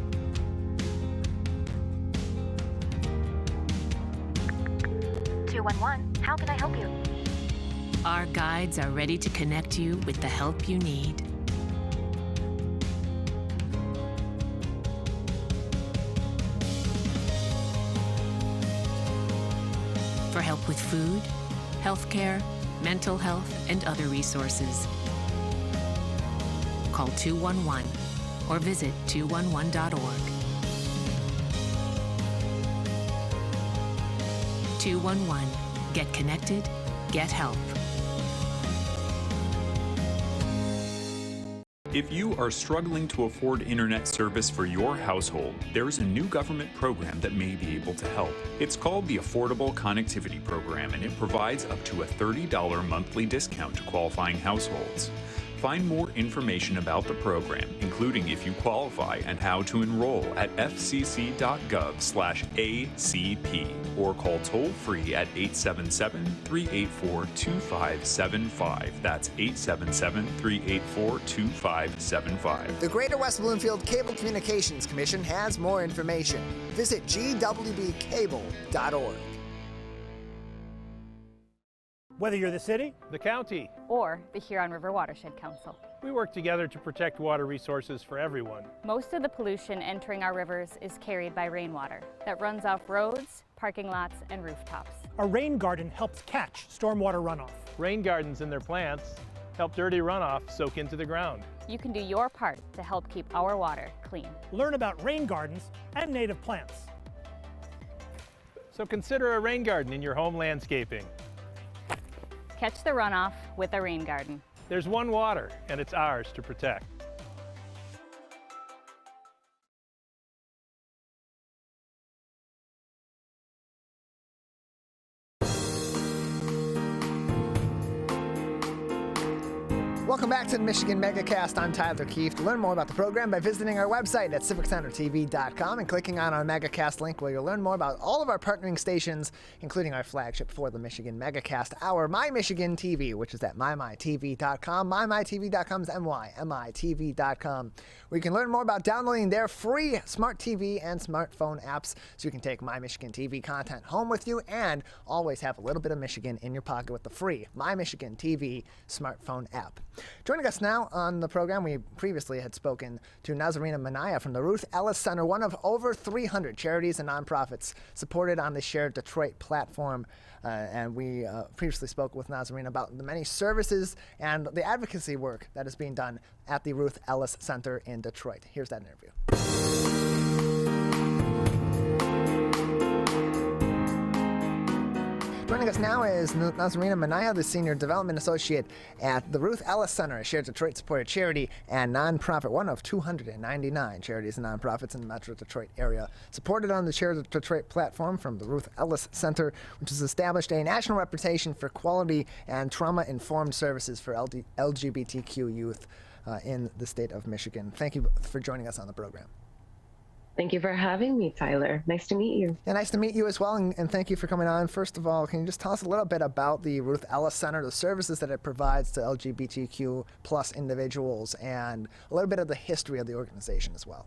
[SPEAKER 22] How can I help you?
[SPEAKER 7] Our guides are ready to connect you with the help you need. For help with food, healthcare, mental health, and other resources. Call 211 or visit 211.org. 211. Get connected, get help.
[SPEAKER 10] If you are struggling to afford internet service for your household, there's a new government program that may be able to help. It's called the Affordable Connectivity Program, and it provides up to a $30 monthly discount to qualifying households. Find more information about the program, including if you qualify and how to enroll at fcc.gov/ACP or call toll-free at 877-384-2575. That's 877-384-2575.
[SPEAKER 1] The Greater West Bloomfield Cable Communications Commission has more information. Visit gwbcable.org.
[SPEAKER 5] Whether you're the city,
[SPEAKER 3] the county,
[SPEAKER 4] or the Huron River Watershed Council,
[SPEAKER 3] we work together to protect water resources for everyone.
[SPEAKER 4] Most of the pollution entering our rivers is carried by rainwater that runs off roads, parking lots, and rooftops.
[SPEAKER 5] A rain garden helps catch stormwater runoff.
[SPEAKER 3] Rain gardens and their plants help dirty runoff soak into the ground.
[SPEAKER 4] You can do your part to help keep our water clean.
[SPEAKER 5] Learn about rain gardens and native plants.
[SPEAKER 3] So consider a rain garden in your home landscaping.
[SPEAKER 4] Catch the runoff with a rain garden.
[SPEAKER 3] There's one water, and it's ours to protect.
[SPEAKER 1] Welcome back to the Michigan Megacast. I'm Tyler Kieft. Learn more about the program by visiting our website at civiccentertv.com and clicking on our Megacast link, where you'll learn more about all of our partnering stations, including our flagship for the Michigan Megacast, our My Michigan TV, which is at mymytv.com. mymytv.com is mymytv.com, where you can learn more about downloading their free smart TV and smartphone apps, so you can take My Michigan TV content home with you and always have a little bit of Michigan in your pocket with the free My Michigan TV smartphone app. Joining us now on the program, we previously had spoken to Nazarena Manaya from the Ruth Ellis Center, one of over 300 charities and nonprofits supported on the Share Detroit platform. And we previously spoke with Nazarena about the many services and the advocacy work that is being done at the Ruth Ellis Center in Detroit. Here's that interview. Joining us now is Nazarena Manaya, the Senior Development Associate at the Ruth Ellis Center, a Share Detroit supported charity and nonprofit, one of 299 charities and nonprofits in the Metro Detroit area, supported on the Share Detroit platform from the Ruth Ellis Center, which has established a national reputation for quality and trauma-informed services for LGBTQ youth in the state of Michigan. Thank you for joining us on the program.
[SPEAKER 11] Thank you for having me, Tyler. Nice to meet you.
[SPEAKER 1] Yeah, nice to meet you as well, and thank you for coming on. First of all, can you just tell us a little bit about the Ruth Ellis Center, the services that it provides to LGBTQ plus individuals, and a little bit of the history of the organization as well?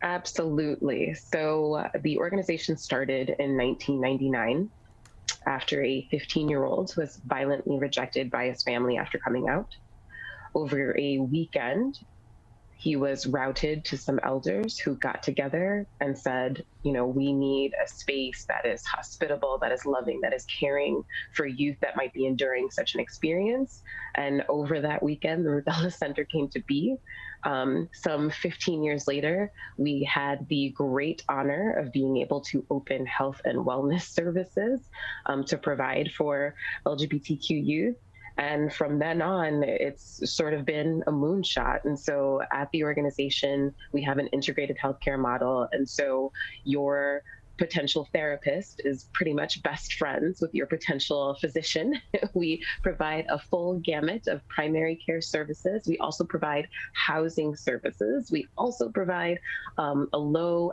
[SPEAKER 11] Absolutely. So the organization started in 1999 after a 15-year-old was violently rejected by his family after coming out. Over a weekend, he was routed to some elders who got together and said, you know, we need a space that is hospitable, that is loving, that is caring for youth that might be enduring such an experience. And over that weekend, the Ruth Ellis Center came to be. Some 15 years later, we had the great honor of being able to open health and wellness services to provide for LGBTQ youth. And from then on, it's sort of been a moonshot. And so at the organization, we have an integrated healthcare model. And so your potential therapist is pretty much best friends with your potential physician. We provide a full gamut of primary care services. We also provide housing services. We also provide a low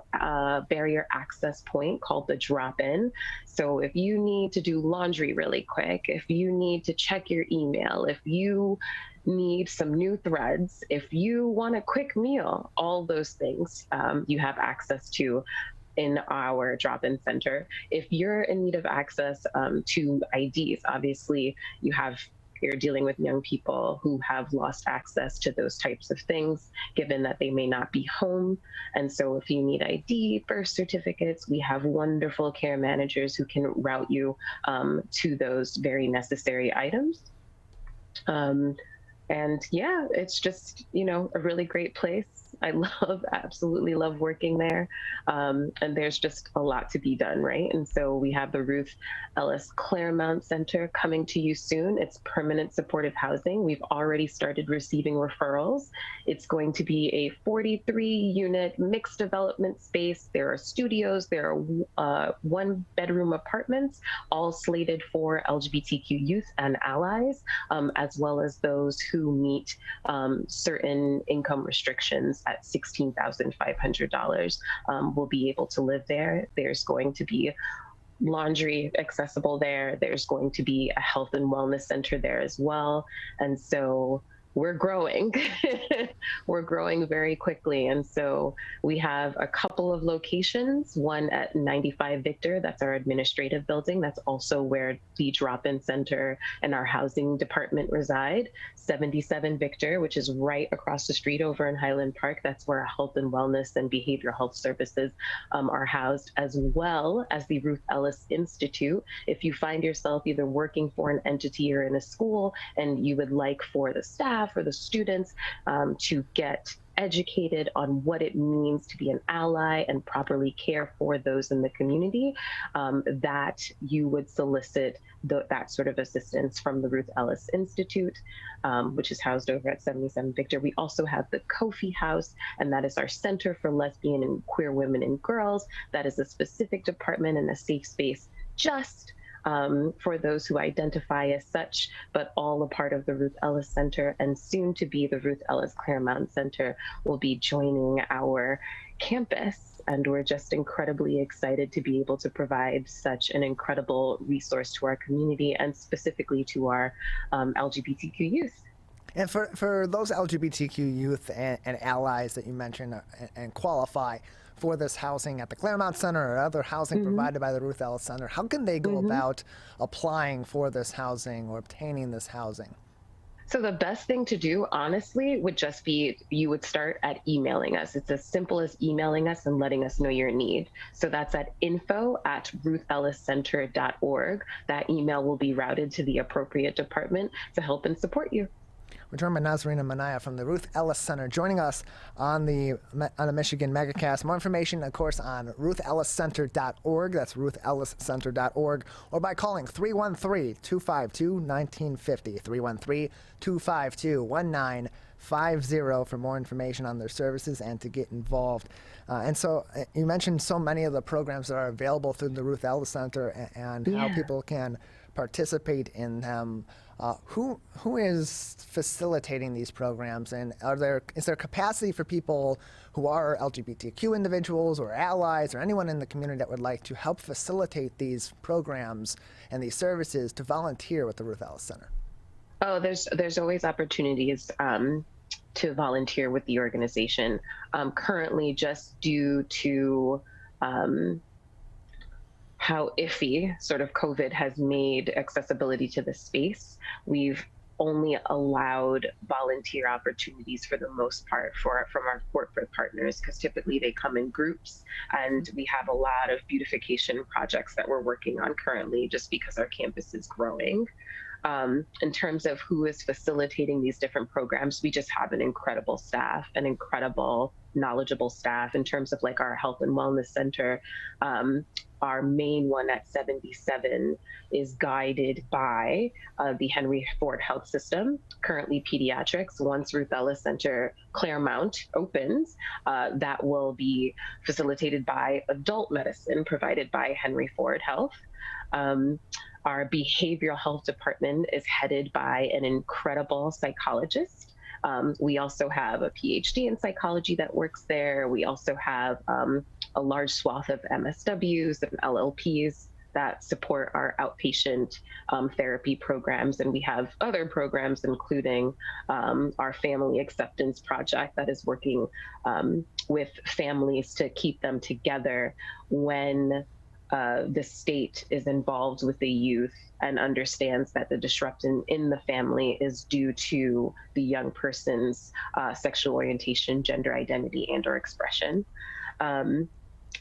[SPEAKER 11] barrier access point called the drop-in. So if you need to do laundry really quick, if you need to check your email, if you need some new threads, if you want a quick meal, all those things you have access to in our drop-in center. If you're in need of access to IDs, obviously you're dealing with young people who have lost access to those types of things, given that they may not be home. And so if you need ID, birth certificates, we have wonderful care managers who can route you to those very necessary items. And yeah, it's just, you know, a really great place. I absolutely love working there. And there's just a lot to be done, right? And so we have the Ruth Ellis Claremont Center coming to you soon. It's permanent supportive housing. We've already started receiving referrals. It's going to be a 43-unit mixed development space. There are studios, there are one-bedroom apartments, all slated for LGBTQ youth and allies, as well as those who meet certain income restrictions at $16,500 will be able to live there. There's going to be laundry accessible there. There's going to be a health and wellness center there as well. And so we're growing. We're growing very quickly. And so we have a couple of locations, one at 95 Victor, that's our administrative building. That's also where the drop-in center and our housing department reside. 77 Victor, which is right across the street over in Highland Park. That's where health and wellness and behavioral health services are housed, as well as the Ruth Ellis Institute. If you find yourself either working for an entity or in a school and you would like for the staff or the students to get educated on what it means to be an ally and properly care for those in the community, that you would solicit that sort of assistance from the Ruth Ellis Institute, which is housed over at 77 Victor. We also have the Kofi House, and that is our Center for Lesbian and Queer Women and Girls. That is a specific department and a safe space just for those who identify as such, but all a part of the Ruth Ellis Center, and soon to be the Ruth Ellis Claremont Center, will be joining our campus. And we're just incredibly excited to be able to provide such an incredible resource to our community and specifically to our LGBTQ youth.
[SPEAKER 1] And for those LGBTQ youth and allies that you mentioned and qualify for this housing at the Claremont Center or other housing provided by the Ruth Ellis Center, how can they go about applying for this housing or obtaining this housing?
[SPEAKER 11] So the best thing to do, honestly, would just be you would start at emailing us. It's as simple as emailing us and letting us know your need. So that's at info@ruthelliscenter.org. That email will be routed to the appropriate department to help and support you.
[SPEAKER 1] We're joined by Nazreen and María from the Ruth Ellis Center, joining us on the Michigan Megacast. More information, of course, on ruthelliscenter.org. That's ruthelliscenter.org, or by calling 313-252-1950, 313-252-1950 for more information on their services and to get involved. And so you mentioned so many of the programs that are available through the Ruth Ellis Center and how people can participate in them. Who is facilitating these programs, and is there capacity for people who are LGBTQ individuals or allies or anyone in the community that would like to help facilitate these programs and these services to volunteer with the Ruth Ellis Center?
[SPEAKER 11] Oh, there's always opportunities to volunteer with the organization. Currently, just due to how iffy sort of COVID has made accessibility to the space, we've only allowed volunteer opportunities for the most part from our corporate partners, because typically they come in groups, and we have a lot of beautification projects that we're working on currently just because our campus is growing. In terms of who is facilitating these different programs, we just have an incredible staff, an incredible knowledgeable staff. In terms of like our health and wellness center, our main one at 77 is guided by the Henry Ford Health System, currently pediatrics. Once Ruth Ellis Center Claremont opens, that will be facilitated by adult medicine provided by Henry Ford Health. Our behavioral health department is headed by an incredible psychologist. We also have a PhD in psychology that works there. We also have a large swath of MSWs and LLPs that support our outpatient therapy programs. And we have other programs, including our family acceptance project that is working with families to keep them together when the state is involved with the youth and understands that the disruption in the family is due to the young person's sexual orientation, gender identity, and/or expression.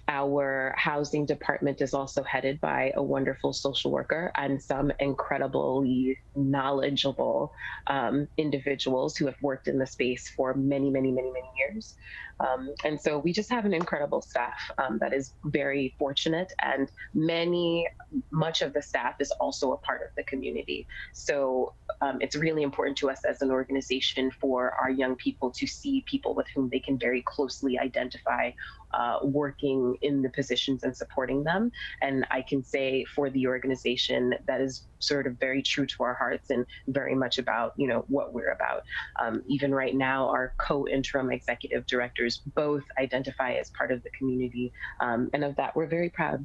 [SPEAKER 11] Our housing department is also headed by a wonderful social worker and some incredibly knowledgeable individuals who have worked in the space for many, many, many, many years. And so we just have an incredible staff that is very fortunate, and much of the staff is also a part of the community. So it's really important to us as an organization for our young people to see people with whom they can very closely identify working in the positions and supporting them. And I can say for the organization, that is sort of very true to our hearts and very much about, what we're about. Even right now, our co-interim executive directors both identify as part of the community. And of that, we're very proud.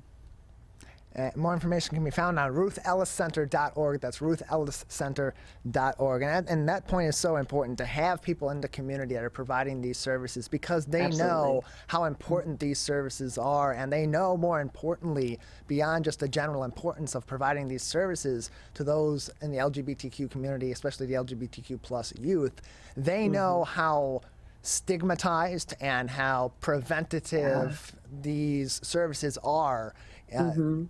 [SPEAKER 1] More information can be found on ruthelliscenter.org. That's ruthelliscenter.org. And that point is so important, to have people in the community that are providing these services, because they know how important these services are, and they know, more importantly, beyond just the general importance of providing these services to those in the LGBTQ community, especially the LGBTQ plus youth, they know how stigmatized and how preventative these services are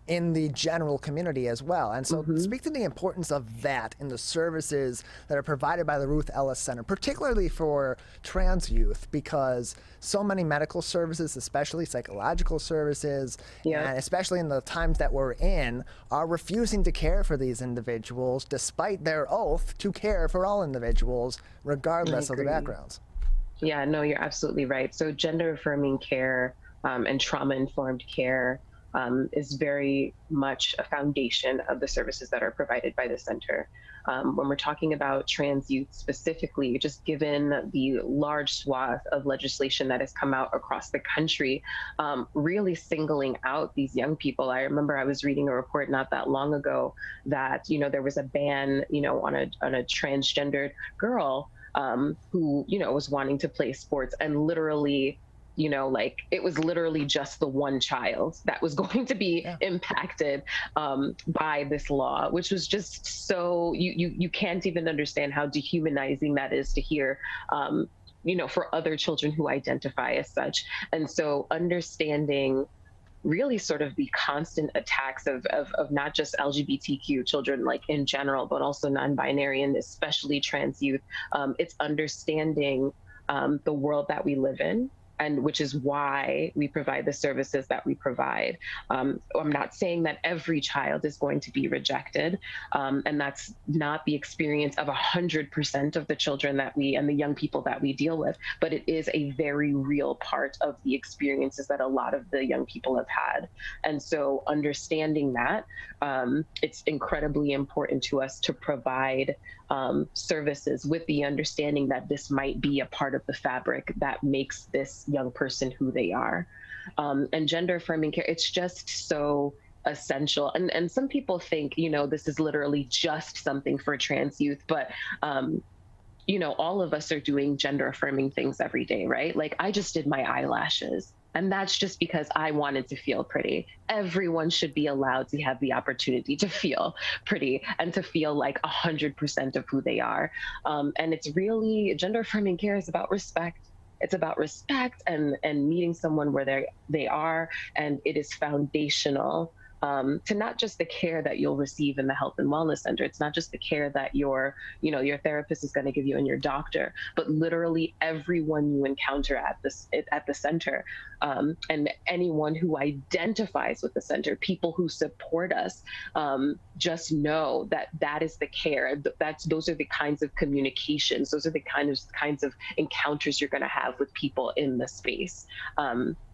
[SPEAKER 1] in the general community as well. And so speak to the importance of that in the services that are provided by the Ruth Ellis Center, particularly for trans youth, because so many medical services, especially psychological services, and especially in the times that we're in, are refusing to care for these individuals despite their oath to care for all individuals, regardless of their backgrounds.
[SPEAKER 11] Yeah, no, you're absolutely right. So gender affirming care and trauma informed care is very much a foundation of the services that are provided by the center. When we're talking about trans youth specifically, just given the large swath of legislation that has come out across the country, really singling out these young people. I remember I was reading a report not that long ago that, there was a ban, on a transgendered girl who, was wanting to play sports, and literally, it was literally just the one child that was going to be impacted by this law, which was just so, you can't even understand how dehumanizing that is to hear, for other children who identify as such. And so understanding really sort of the constant attacks of not just LGBTQ children, like in general, but also non-binary and especially trans youth, it's understanding the world that we live in, and which is why we provide the services that we provide. I'm not saying that every child is going to be rejected, and that's not the experience of 100% of the children that we and the young people that we deal with, but it is a very real part of the experiences that a lot of the young people have had. And so understanding that, it's incredibly important to us to provide services with the understanding that this might be a part of the fabric that makes this young person who they are. And gender affirming care, it's just so essential. And some people think, this is literally just something for trans youth, but all of us are doing gender affirming things every day, right? Like I just did my eyelashes. And that's just because I wanted to feel pretty. Everyone should be allowed to have the opportunity to feel pretty and to feel like 100% of who they are. And it's really, gender affirming care is about respect. It's about respect and meeting someone where they are. And it is foundational to not just the care that you'll receive in the health and wellness center. It's not just the care that your therapist is going to give you and your doctor, but literally everyone you encounter at the center, and anyone who identifies with the center, people who support us, just know that is the care. Those are the kinds of communications. Those are the kinds of encounters you're going to have with people in the space.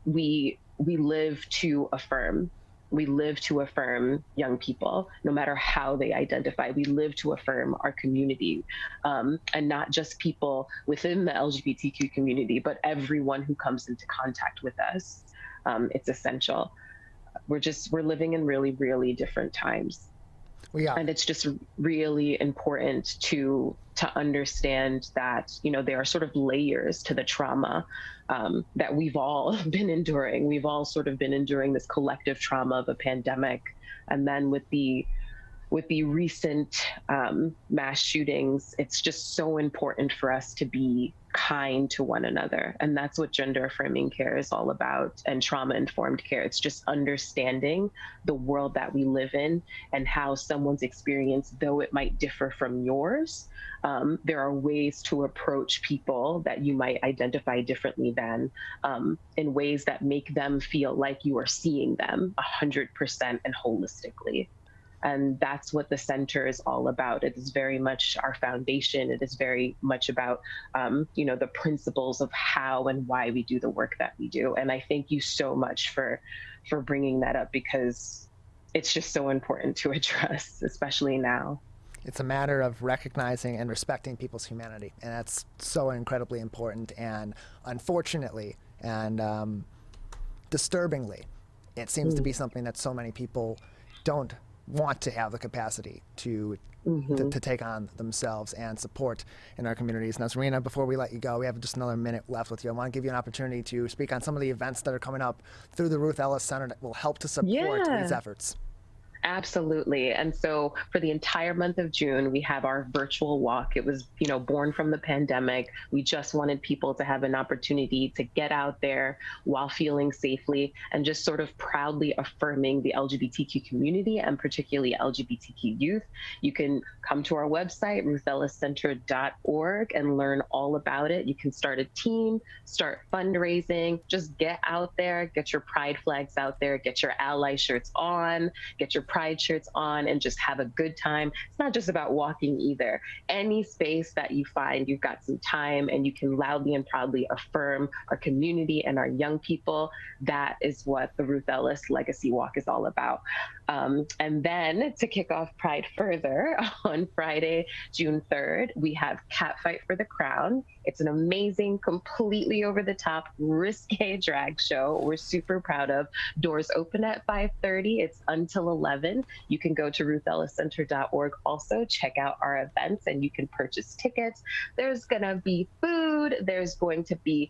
[SPEAKER 11] We live to affirm. We live to affirm young people, no matter how they identify. We live to affirm our community, and not just people within the LGBTQ community, but everyone who comes into contact with us. It's essential. We're living in really, really different times. And it's just really important to understand that, there are sort of layers to the trauma that we've all been enduring. We've all sort of been enduring this collective trauma of a pandemic. And then with the recent mass shootings, it's just so important for us to be kind to one another. And that's what gender affirming care is all about, and trauma informed care. It's just understanding the world that we live in and how someone's experience, though it might differ from yours, there are ways to approach people that you might identify differently than, in ways that make them feel like you are seeing them 100% and holistically. And that's what the center is all about. It is very much our foundation. It is very much about, the principles of how and why we do the work that we do. And I thank you so much for bringing that up, because it's just so important to address, especially now.
[SPEAKER 1] It's a matter of recognizing and respecting people's humanity. And that's so incredibly important. And unfortunately, and disturbingly, it seems to be something that so many people don't want to have the capacity to take on themselves and support in our communities. Now, Serena, before we let you go, we have just another minute left with you. I want to give you an opportunity to speak on some of the events that are coming up through the Ruth Ellis Center that will help to support these efforts.
[SPEAKER 11] Absolutely. And so for the entire month of June, we have our virtual walk. It was, born from the pandemic. We just wanted people to have an opportunity to get out there while feeling safely and just sort of proudly affirming the LGBTQ community, and particularly LGBTQ youth. You can come to our website, ruthelliscenter.org, and learn all about it. You can start a team, start fundraising, just get out there, get your pride flags out there, get your ally shirts on, get your pride shirts on and just have a good time. It's not just about walking either. Any space that you find you've got some time and you can loudly and proudly affirm our community and our young people, that is what the Ruth Ellis Legacy Walk is all about. And then to kick off Pride further, on Friday, June 3rd, we have Catfight for the Crown. It's an amazing, completely over-the-top, risque drag show we're super proud of. Doors open at 5:30. It's until 11. You can go to ruthelliscenter.org also, check out our events, and you can purchase tickets. There's going to be food. There's going to be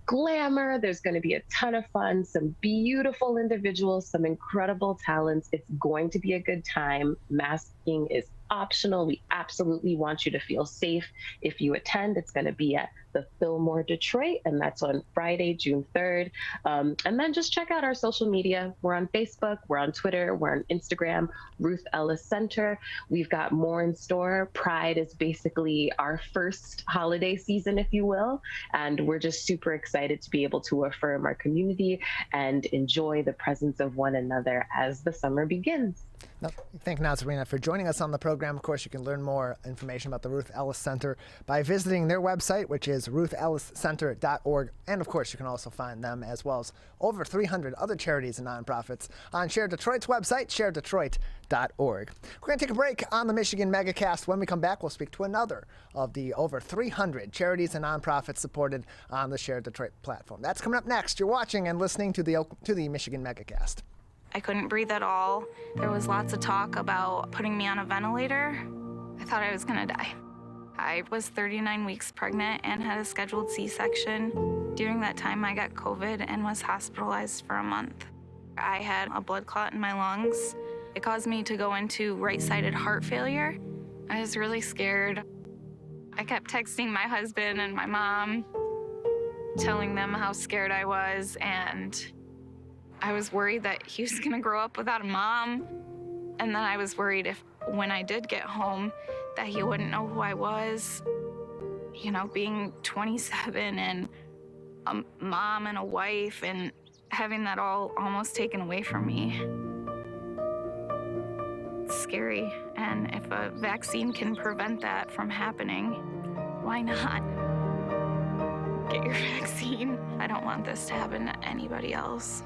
[SPEAKER 11] glamour. There's going to be a ton of fun, some beautiful individuals, some incredible talents. It's going to be a good time. Masking is optional. We absolutely want you to feel safe if you attend. It's going to be at the Fillmore Detroit, and that's on Friday, June 3rd. And then just check out our social media. We're on Facebook, we're on Twitter, we're on Instagram, Ruth Ellis Center. We've got more in store. Pride is basically our first holiday season, if you will, and we're just super excited to be able to affirm our community and enjoy the presence of one another as the summer begins.
[SPEAKER 1] Thank you, Serena, for joining us on the program. Of course, you can learn more information about the Ruth Ellis Center by visiting their website, which is ruthelliscenter.org. And of course, you can also find them, as well as over 300 other charities and nonprofits, on Share Detroit's website, sharedetroit.org. We're going to take a break on the Michigan Megacast. When we come back, we'll speak to another of the over 300 charities and nonprofits supported on the Share Detroit platform. That's coming up next. You're watching and listening to the Michigan Megacast.
[SPEAKER 13] I couldn't breathe at all. There was lots of talk about putting me on a ventilator. I thought I was gonna die. I was 39 weeks pregnant and had a scheduled C-section. During that time, I got COVID and was hospitalized for a month. I had a blood clot in my lungs. It caused me to go into right-sided heart failure. I was really scared. I kept texting my husband and my mom, telling them how scared I was, and I was worried that he was gonna grow up without a mom. And then I was worried if, when I did get home, that he wouldn't know who I was. You know, being 27 and a mom and a wife and having that all almost taken away from me. It's scary. And if a vaccine can prevent that from happening, why not? Get your vaccine. I don't want this to happen to anybody else.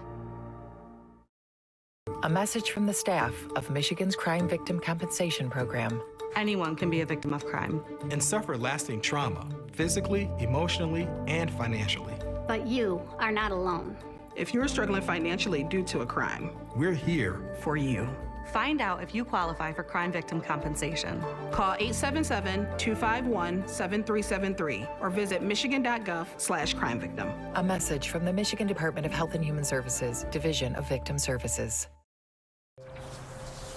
[SPEAKER 16] A message from the staff of Michigan's Crime Victim Compensation Program.
[SPEAKER 17] Anyone can be a victim of crime
[SPEAKER 18] and suffer lasting trauma, physically, emotionally, and financially.
[SPEAKER 22] But you are not alone.
[SPEAKER 17] If you're struggling financially due to a crime,
[SPEAKER 18] we're here for you.
[SPEAKER 15] Find out if you qualify for crime victim compensation.
[SPEAKER 17] Call 877-251-7373 or visit michigan.gov/crime victim.
[SPEAKER 16] A message from the Michigan Department of Health and Human Services, Division of Victim Services.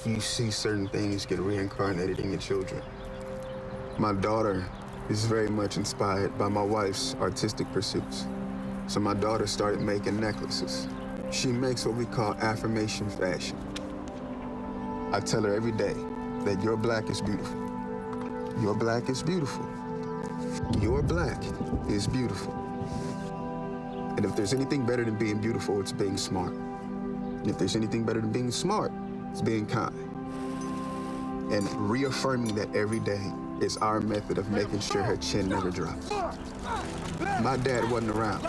[SPEAKER 26] You see certain things get reincarnated in your children. My daughter is very much inspired by my wife's artistic pursuits. So my daughter started making necklaces. She makes what we call affirmation fashion. I tell her every day that your black is beautiful. Your black is beautiful. Your black is beautiful. And if there's anything better than being beautiful, it's being smart. And if there's anything better than being smart, it's being kind. And reaffirming that every day is our method of making sure her chin never drops. My dad wasn't around,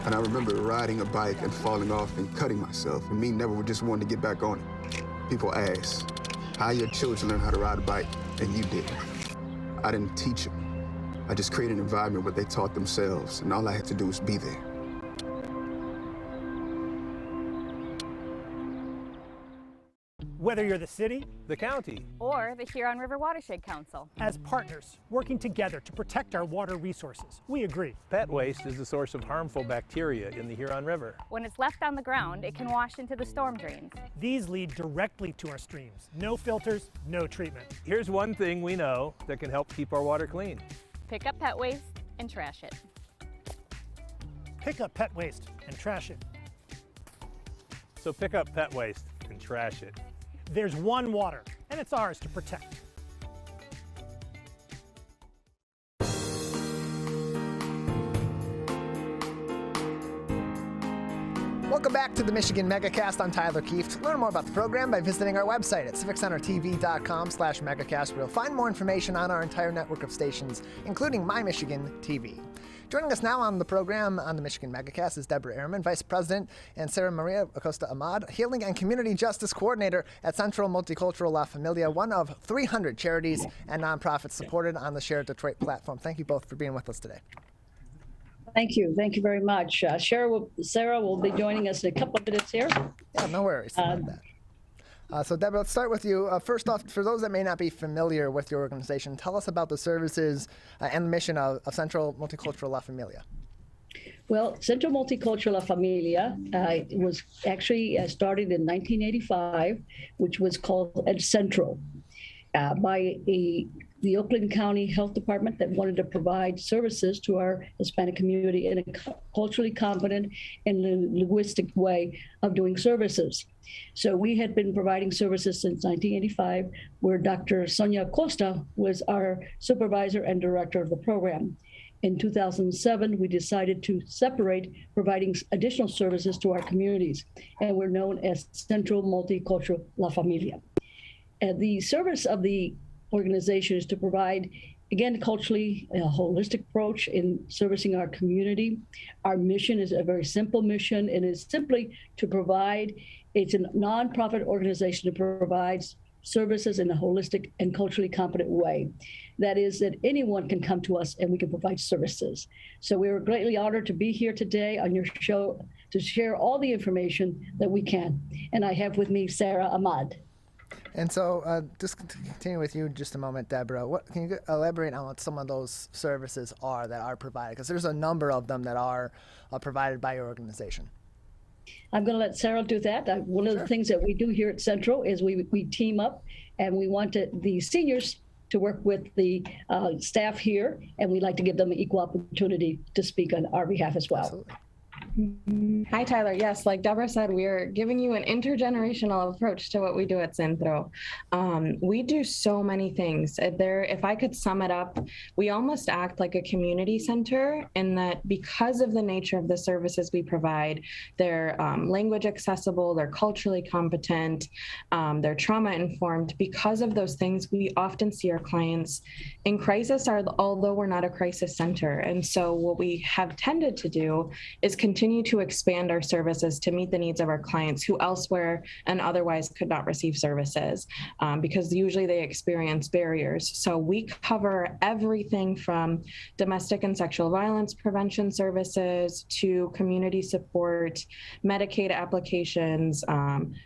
[SPEAKER 26] and I remember riding a bike and falling off and cutting myself, and me never just wanted to get back on it. People ask, how your children learn how to ride a bike, and you didn't. I didn't teach them. I just created an environment where they taught themselves, and all I had to do was be there.
[SPEAKER 5] Whether you're the city,
[SPEAKER 3] the county,
[SPEAKER 4] or the Huron River Watershed Council.
[SPEAKER 5] As partners working together to protect our water resources, we agree.
[SPEAKER 3] Pet waste is the source of harmful bacteria in the Huron River.
[SPEAKER 4] When it's left on the ground, it can wash into the storm drains.
[SPEAKER 5] These lead directly to our streams. No filters, no treatment.
[SPEAKER 3] Here's one thing we know that can help keep our water clean.
[SPEAKER 4] Pick up pet waste and trash it.
[SPEAKER 5] Pick up pet waste and trash it.
[SPEAKER 3] So pick up pet waste and trash it.
[SPEAKER 5] There's one water, and it's ours to protect.
[SPEAKER 1] Welcome back to the Michigan Megacast. I'm Tyler Kieft. Learn more about the program by visiting our website at civiccentertv.com/megacast, where you'll find more information on our entire network of stations, including My Michigan TV. Joining us now on the program on the Michigan Megacast is Debra Ehrmann, Vice President, and María Acosta Ahmad, Healing and Community Justice Coordinator at Centro Multicultural La Familia, one of 300 charities and nonprofits supported on the Share Detroit platform. Thank you both for being with us today.
[SPEAKER 19] Thank you. Thank you very much. Sarah will be joining us in a couple of minutes here.
[SPEAKER 1] Yeah, no worries. So, Debra, let's start with you. First off, for those that may not be familiar with your organization, tell us about the services and the mission of Centro Multicultural La Familia.
[SPEAKER 19] Well, Centro Multicultural La Familia was actually started in 1985, which was called Centro by the Oakland County Health Department that wanted to provide services to our Hispanic community in a culturally competent and linguistic way of doing services. So we had been providing services since 1985, where Dr. Sonia Acosta was our supervisor and director of the program. In 2007, we decided to separate providing additional services to our communities, and we're known as Centro Multicultural La Familia. The service of the organization is to provide, again, culturally a holistic approach in servicing our community. Our mission is a very simple mission, and it's simply to provide, it's a nonprofit organization that provides services in a holistic and culturally competent way. That is, that anyone can come to us and we can provide services. So we're greatly honored to be here today on your show to share all the information that we can. And I have with me Sarah Ahmad.
[SPEAKER 1] And so, just continue with you just a moment, Debra. Can you elaborate on what some of those services are that are provided? Because there's a number of them that are provided by your organization.
[SPEAKER 19] I'm going to let Sarah do that. One of the things that we do here at Centro is we team up, and we want the seniors to work with the staff here, and we'd like to give them an equal opportunity to speak on our behalf as well.
[SPEAKER 1] Absolutely.
[SPEAKER 20] Hi, Tyler. Yes, like Debra said, we are giving you an intergenerational approach to what we do at Centro. We do so many things. If I could sum it up, we almost act like a community center in that because of the nature of the services we provide, they're language accessible, they're culturally competent, they're trauma informed. Because of those things, we often see our clients in crisis, although we're not a crisis center. And so what we have tended to do is continue to expand our services to meet the needs of our clients who elsewhere and otherwise could not receive services because usually they experience barriers. So we cover everything from domestic and sexual violence prevention services to community support, Medicaid applications,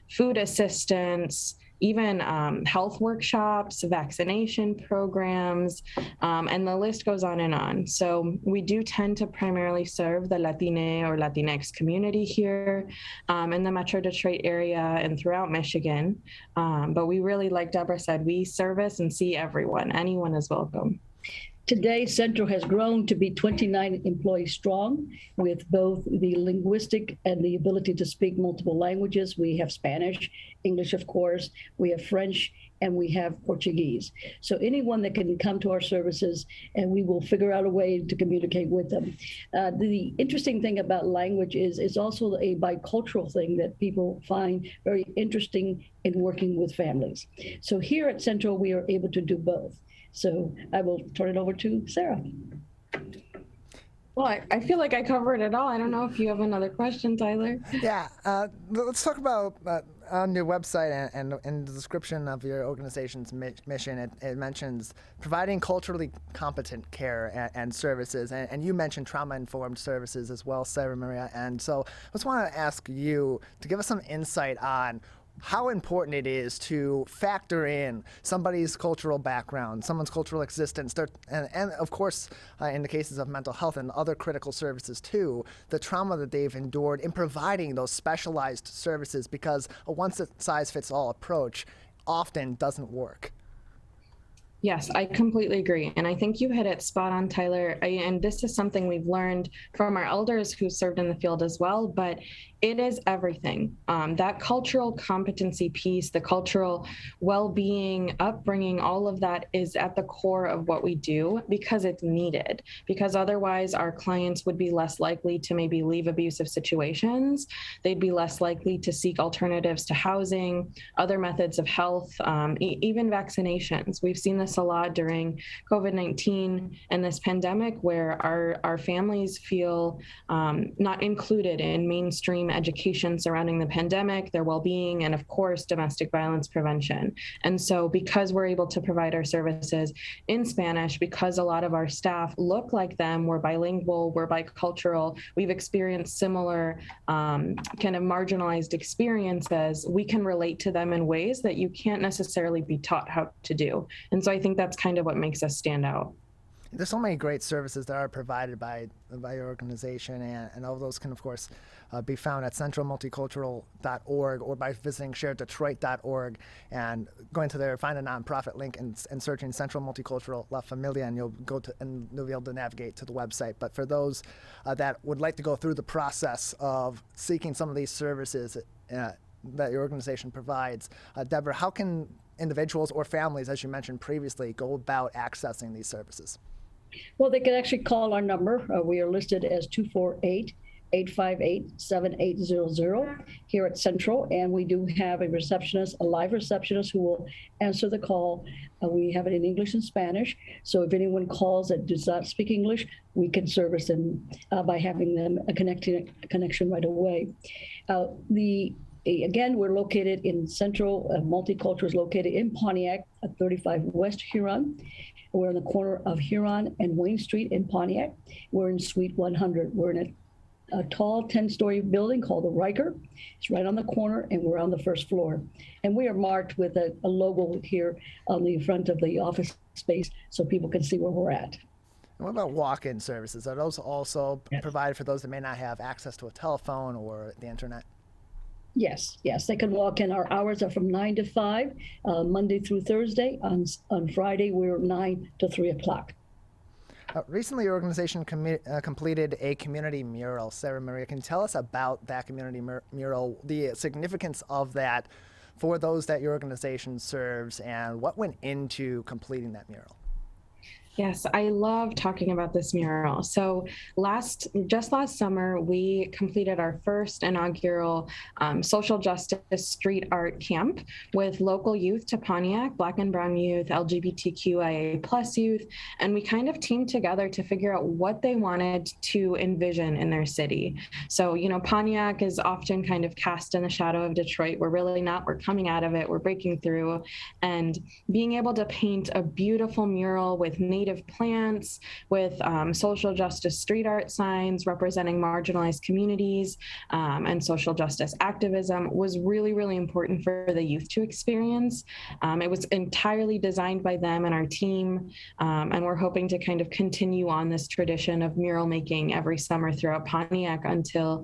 [SPEAKER 20] food assistance, even health workshops, vaccination programs, and the list goes on and on. So we do tend to primarily serve the Latine or Latinx community here in the Metro Detroit area and throughout Michigan. But we really, like Debra said, we service and see everyone. Anyone is welcome.
[SPEAKER 19] Today, Centro has grown to be 29 employees strong, with both the linguistic and the ability to speak multiple languages. We have Spanish, English, of course, we have French, and we have Portuguese. So anyone that can come to our services, and we will figure out a way to communicate with them. The interesting thing about language is it's also a bicultural thing that people find very interesting in working with families. So here at Centro, we are able to do both. So I will turn it over to Sarah.
[SPEAKER 20] Well, I feel like I covered it all. I don't know if you have another question, Tyler.
[SPEAKER 1] Yeah, let's talk about on your website and in the description of your organization's mission, it mentions providing culturally competent care and services, and you mentioned trauma-informed services as well, Sarah María. And so I just want to ask you to give us some insight on how important it is to factor in somebody's cultural background, someone's cultural existence, and of course, in the cases of mental health and other critical services too, the trauma that they've endured in providing those specialized services, because a one-size-fits-all approach often doesn't work.
[SPEAKER 20] Yes, I completely agree. And I think you hit it spot on, Tyler. And this is something we've learned from our elders who served in the field as well, but it is everything. That cultural competency piece, the cultural well-being, upbringing, all of that is at the core of what we do because it's needed. Because otherwise our clients would be less likely to maybe leave abusive situations. They'd be less likely to seek alternatives to housing, other methods of health, even vaccinations. We've seen this a lot during COVID-19 and this pandemic where our families feel not included in mainstream education surrounding the pandemic, their well-being, and of course, domestic violence prevention. And so because we're able to provide our services in Spanish, because a lot of our staff look like them, we're bilingual, we're bicultural, we've experienced similar kind of marginalized experiences, we can relate to them in ways that you can't necessarily be taught how to do. And so I think that's kind of what makes us stand out.
[SPEAKER 1] There's so many great services that are provided by your organization, and all of those can, of course, be found at centralmulticultural.org or by visiting sharedetroit.org and going to there, find a nonprofit link and searching Centro Multicultural La Familia, and you'll be able to navigate to the website. But for those that would like to go through the process of seeking some of these services that your organization provides, Debra, how can individuals or families, as you mentioned previously, go about accessing these services?
[SPEAKER 19] Well, they can actually call our number. We are listed as 248-858-7800 here at Central, and we do have a live receptionist who will answer the call. We have it in English and Spanish, so if anyone calls that does not speak English, we can service them by having them a connection right away. Again, we're located in Central Multicultural is located in Pontiac at 35 West Huron. We're on the corner of Huron and Wayne Street in Pontiac. We're in Suite 100. We're in a tall 10-story building called the Riker. It's right on the corner, and we're on the first floor. And we are marked with a logo here on the front of the office space so people can see where we're at.
[SPEAKER 1] And what about walk-in services? Are those also provided for those that may not have access to a telephone or the internet?
[SPEAKER 19] Yes, they can walk in. Our hours are from 9 to 5, Monday through Thursday. On Friday, we're 9 to 3 o'clock.
[SPEAKER 1] Recently, your organization completed a community mural. Sarah Maria, can you tell us about that community mural, the significance of that for those that your organization serves, and what went into completing that mural?
[SPEAKER 20] Yes, I love talking about this mural. So just last summer, we completed our first inaugural social justice street art camp with local youth to Pontiac, Black and Brown youth, LGBTQIA+ youth, and we kind of teamed together to figure out what they wanted to envision in their city. So, Pontiac is often kind of cast in the shadow of Detroit. We're really not. We're coming out of it. We're breaking through, and being able to paint a beautiful mural with native plants, with social justice street art signs representing marginalized communities and social justice activism was really, really important for the youth to experience. It was entirely designed by them and our team, and we're hoping to kind of continue on this tradition of mural making every summer throughout Pontiac until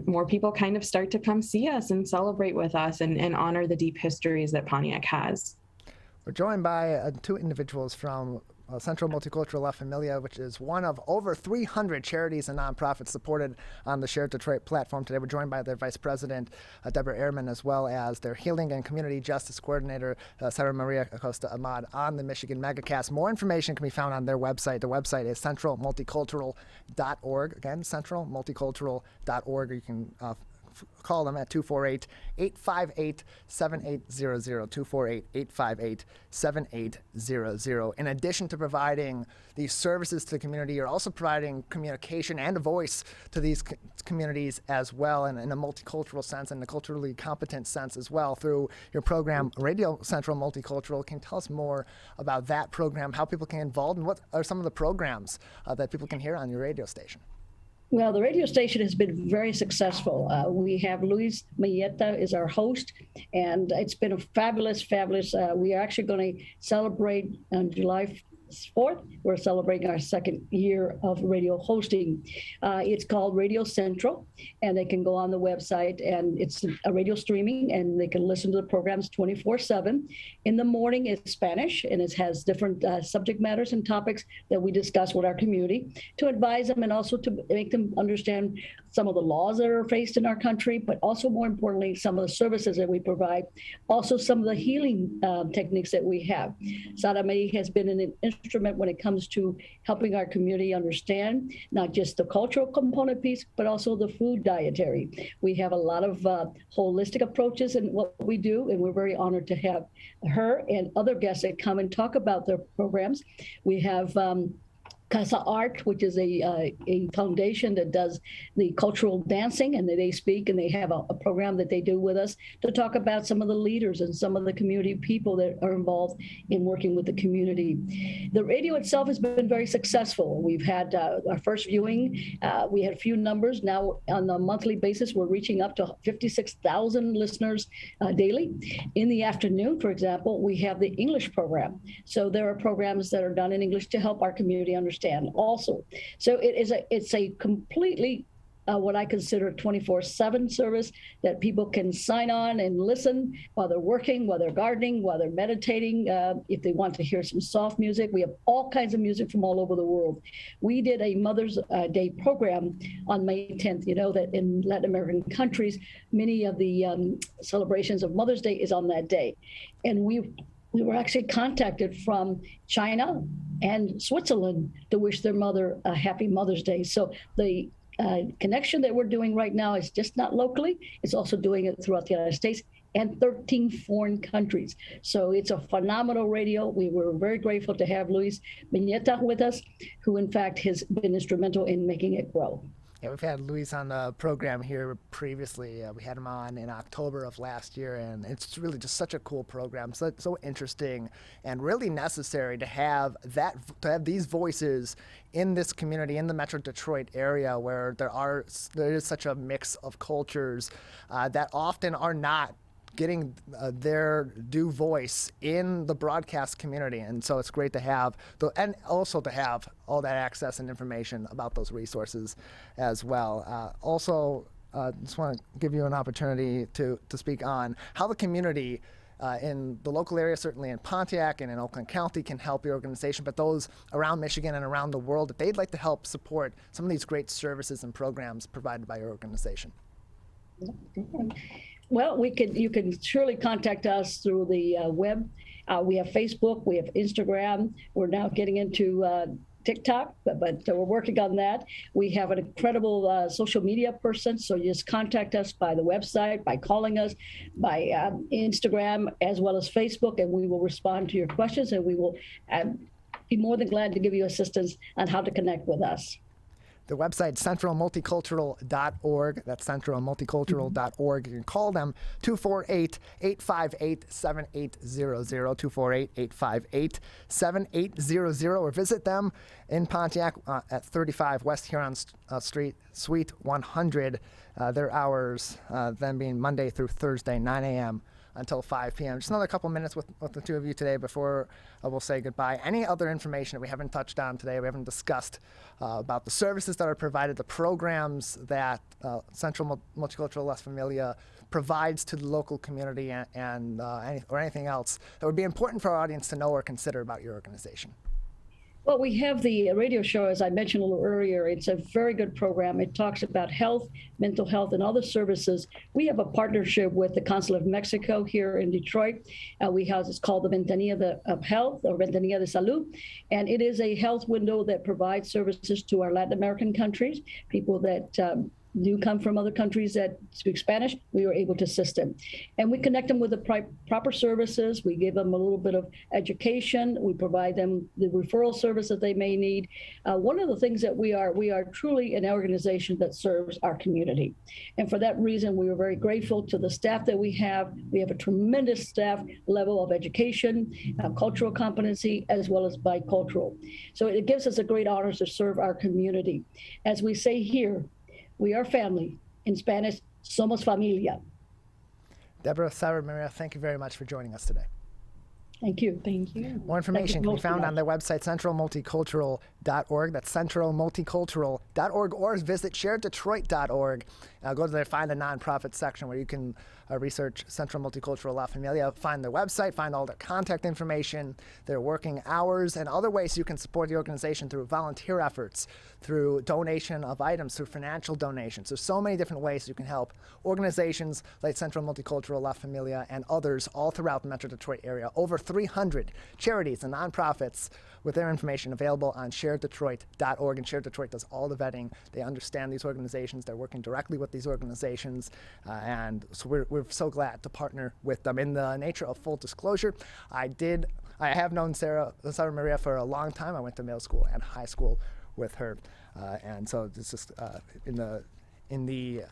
[SPEAKER 20] more people kind of start to come see us and celebrate with us and honor the deep histories that Pontiac has.
[SPEAKER 1] We're joined by two individuals from Centro Multicultural La Familia, which is one of over 300 charities and nonprofits supported on the Share Detroit platform. Today we're joined by their Vice President, Debra Ehrmann, as well as their Healing and Community Justice Coordinator, María Acosta Ahmad, on the Michigan Megacast. More information can be found on their website. The website is centralmulticultural.org. Again, centralmulticultural.org. You can call them at 248-858-7800, 248-858-7800. In addition to providing these services to the community, you're also providing communication and a voice to these communities as well, and in a multicultural sense and a culturally competent sense as well through your program, Radio Central Multicultural. Can you tell us more about that program, how people can get involved, and what are some of the programs that people can hear on your radio station?
[SPEAKER 19] Well, the radio station has been very successful. We have Luis Mayeta is our host, and it's been a fabulous. We are actually going to celebrate on July 4th. We're celebrating our 2nd year of radio hosting. It's called Radio Central, and they can go on the website, and it's a radio streaming, and they can listen to the programs 24/7. In the morning, it's Spanish, and it has different subject matters and topics that we discuss with our community to advise them and also to make them understand some of the laws that are faced in our country, but also more importantly, some of the services that we provide, also some of the healing techniques that we have. Sara May has been an instrument when it comes to helping our community understand not just the cultural component piece, but also the food dietary. We have a lot of holistic approaches in what we do, and we're very honored to have her and other guests that come and talk about their programs. We have Casa Art, which is a foundation that does the cultural dancing, and they speak, and they have a program that they do with us to talk about some of the leaders and some of the community people that are involved in working with the community. The radio itself has been very successful. We've had our first viewing. We had a few numbers. Now on a monthly basis, we're reaching up to 56,000 listeners daily. In the afternoon, for example, we have the English program. So there are programs that are done in English to help our community understand also. So it's a completely what I consider 24/7 service that people can sign on and listen while they're working, while they're gardening, while they're meditating. If they want to hear some soft music, we have all kinds of music from all over the world. We did a Mother's Day program on May 10th. You know that in Latin American countries, many of the celebrations of Mother's Day is on that day. And we were actually contacted from China and Switzerland to wish their mother a happy Mother's Day. So the connection that we're doing right now is just not locally, it's also doing it throughout the United States and 13 foreign countries. So it's a phenomenal radio. We were very grateful to have Luis Viñeta with us, who in fact has been instrumental in making it grow.
[SPEAKER 1] Yeah, we've had Luis on the program here previously. We had him on in October of last year, and it's really just such a cool program, so interesting, and really necessary to have these voices in this community, in the Metro Detroit area, where there is such a mix of cultures that often are not getting their due voice in the broadcast community. And so it's great to have, and also to have all that access and information about those resources as well. Also, just want to give you an opportunity to speak on how the community in the local area, certainly in Pontiac and in Oakland County, can help your organization, but those around Michigan and around the world, that they'd like to help support some of these great services and programs provided by your organization.
[SPEAKER 19] Well, you can surely contact us through the web. We have Facebook, we have Instagram. We're now getting into TikTok, but we're working on that. We have an incredible social media person, so you just contact us by the website, by calling us, by Instagram, as well as Facebook, and we will respond to your questions, and we will be more than glad to give you assistance on how to connect with us.
[SPEAKER 1] The website, centralmulticultural.org. That's centralmulticultural.org. You can call them 248-858-7800, 248-858-7800, or visit them in Pontiac at 35 West Huron Street, Suite 100. Their hours then being Monday through Thursday, 9 a.m. until 5 p.m. Just another couple minutes with the two of you today before we'll say goodbye. Any other information that we haven't touched on today, we haven't discussed about the services that are provided, the programs that Centro Multicultural La Familia provides to the local community, and anything else that would be important for our audience to know or consider about your organization?
[SPEAKER 19] Well, we have the radio show, as I mentioned a little earlier. It's a very good program. It talks about health, mental health, and other services. We have a partnership with the Consulate of Mexico here in Detroit. It's called the Ventanilla of Health, or Ventanilla de Salud, and it is a health window that provides services to our Latin American countries, people that do come from other countries that speak Spanish. We were able to assist them. And we connect them with the proper services. We give them a little bit of education. We provide them the referral service that they may need. One of the things that we are truly an organization that serves our community. And for that reason, we are very grateful to the staff that we have. We have a tremendous staff level of education, cultural competency, as well as bicultural. So it gives us a great honor to serve our community. As we say here, we are family. In Spanish, somos familia.
[SPEAKER 1] Debra, Sarah, María, thank you very much for joining us today.
[SPEAKER 19] Thank you.
[SPEAKER 20] Thank you.
[SPEAKER 1] More information can be found on their website, centralmulticultural.org. That's centralmulticultural.org, or visit shareddetroit.org. Go to their Find a Nonprofit section where you can research Centro Multicultural La Familia, find their website, find all their contact information, their working hours, and other ways you can support the organization through volunteer efforts, through donation of items, through financial donations. There's so many different ways you can help organizations like Centro Multicultural La Familia and others all throughout the Metro Detroit area. Over 300 charities and nonprofits with their information available on shareddetroit.org. And Shared Detroit does all the vetting. They understand these organizations. They're working directly with these organizations. And so we're so glad to partner with them. In the nature of full disclosure, I have known Sarah María for a long time. I went to middle school and high school with her. And so this is in the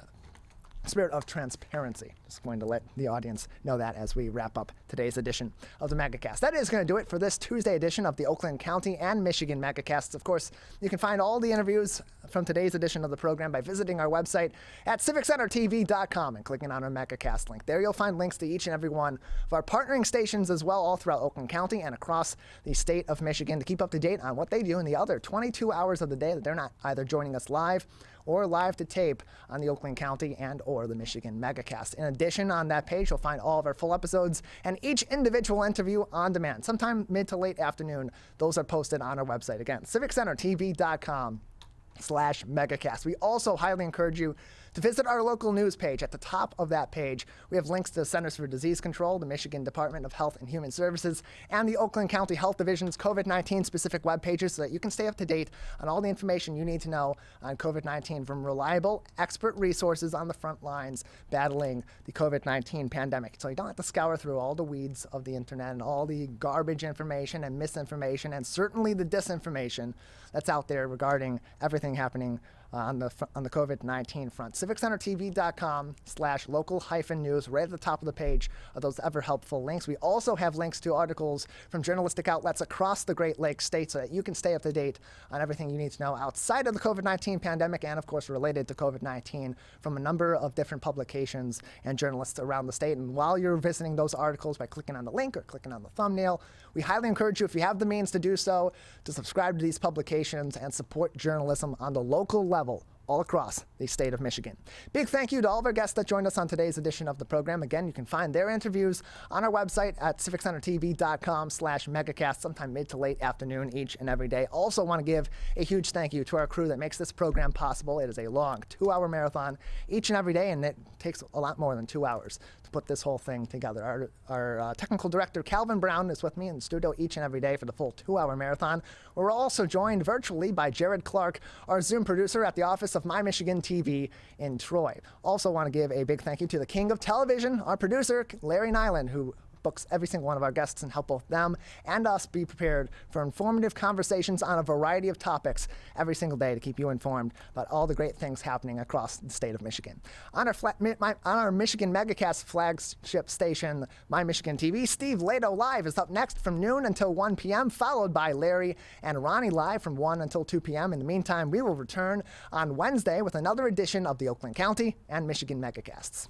[SPEAKER 1] spirit of transparency. Just going to let the audience know that as we wrap up today's edition of the Megacast. That is going to do it for this Tuesday edition of the Oakland County and Michigan Megacasts. Of course, you can find all the interviews from today's edition of the program by visiting our website at civiccentertv.com and clicking on our Megacast link. There you'll find links to each and every one of our partnering stations as well, all throughout Oakland County and across the state of Michigan, to keep up to date on what they do in the other 22 hours of the day that they're not either joining us live or live to tape on the Oakland County and or the Michigan Megacast. In addition, on that page, you'll find all of our full episodes and each individual interview on demand. Sometime mid to late afternoon, those are posted on our website. Again, civiccentertv.com/Megacast. We also highly encourage you to visit our local news page. At the top of that page, we have links to the Centers for Disease Control, the Michigan Department of Health and Human Services, and the Oakland County Health Division's COVID-19 specific web pages so that you can stay up to date on all the information you need to know on COVID-19 from reliable expert resources on the front lines battling the COVID-19 pandemic. So you don't have to scour through all the weeds of the internet and all the garbage information and misinformation and certainly the disinformation that's out there regarding everything happening on the COVID-19 front. civiccentertv.com/local-news. Right at the top of the page are those ever helpful links. We also have links to articles from journalistic outlets across the Great Lakes state so that you can stay up to date on everything you need to know outside of the COVID-19 pandemic and, of course, related to COVID-19 from a number of different publications and journalists around the state. And while you're visiting those articles by clicking on the link or clicking on the thumbnail, we highly encourage you, if you have the means to do so, to subscribe to these publications and support journalism on the local level all across the state of Michigan. Big thank you to all of our guests that joined us on today's edition of the program. Again, you can find their interviews on our website at civiccentertv.com/Megacast sometime mid to late afternoon each and every day. Also want to give a huge thank you to our crew that makes this program possible. It is a long 2-hour marathon each and every day, and it takes a lot more than 2 hours to put this whole thing together. Our technical director, Calvin Brown, is with me in the studio each and every day for the full 2-hour marathon. We're also joined virtually by Jared Clark, our Zoom producer at the office of My Michigan TV in Troy. Also want to give a big thank you to the king of television, our producer, Larry Nyland, who books every single one of our guests and help both them and us be prepared for informative conversations on a variety of topics every single day to keep you informed about all the great things happening across the state of Michigan. On our Michigan Megacast flagship station, My Michigan TV, Steve Lado Live is up next from noon until 1 p.m., followed by Larry and Ronnie Live from 1 until 2 p.m. In the meantime, we will return on Wednesday with another edition of the Oakland County and Michigan Megacasts.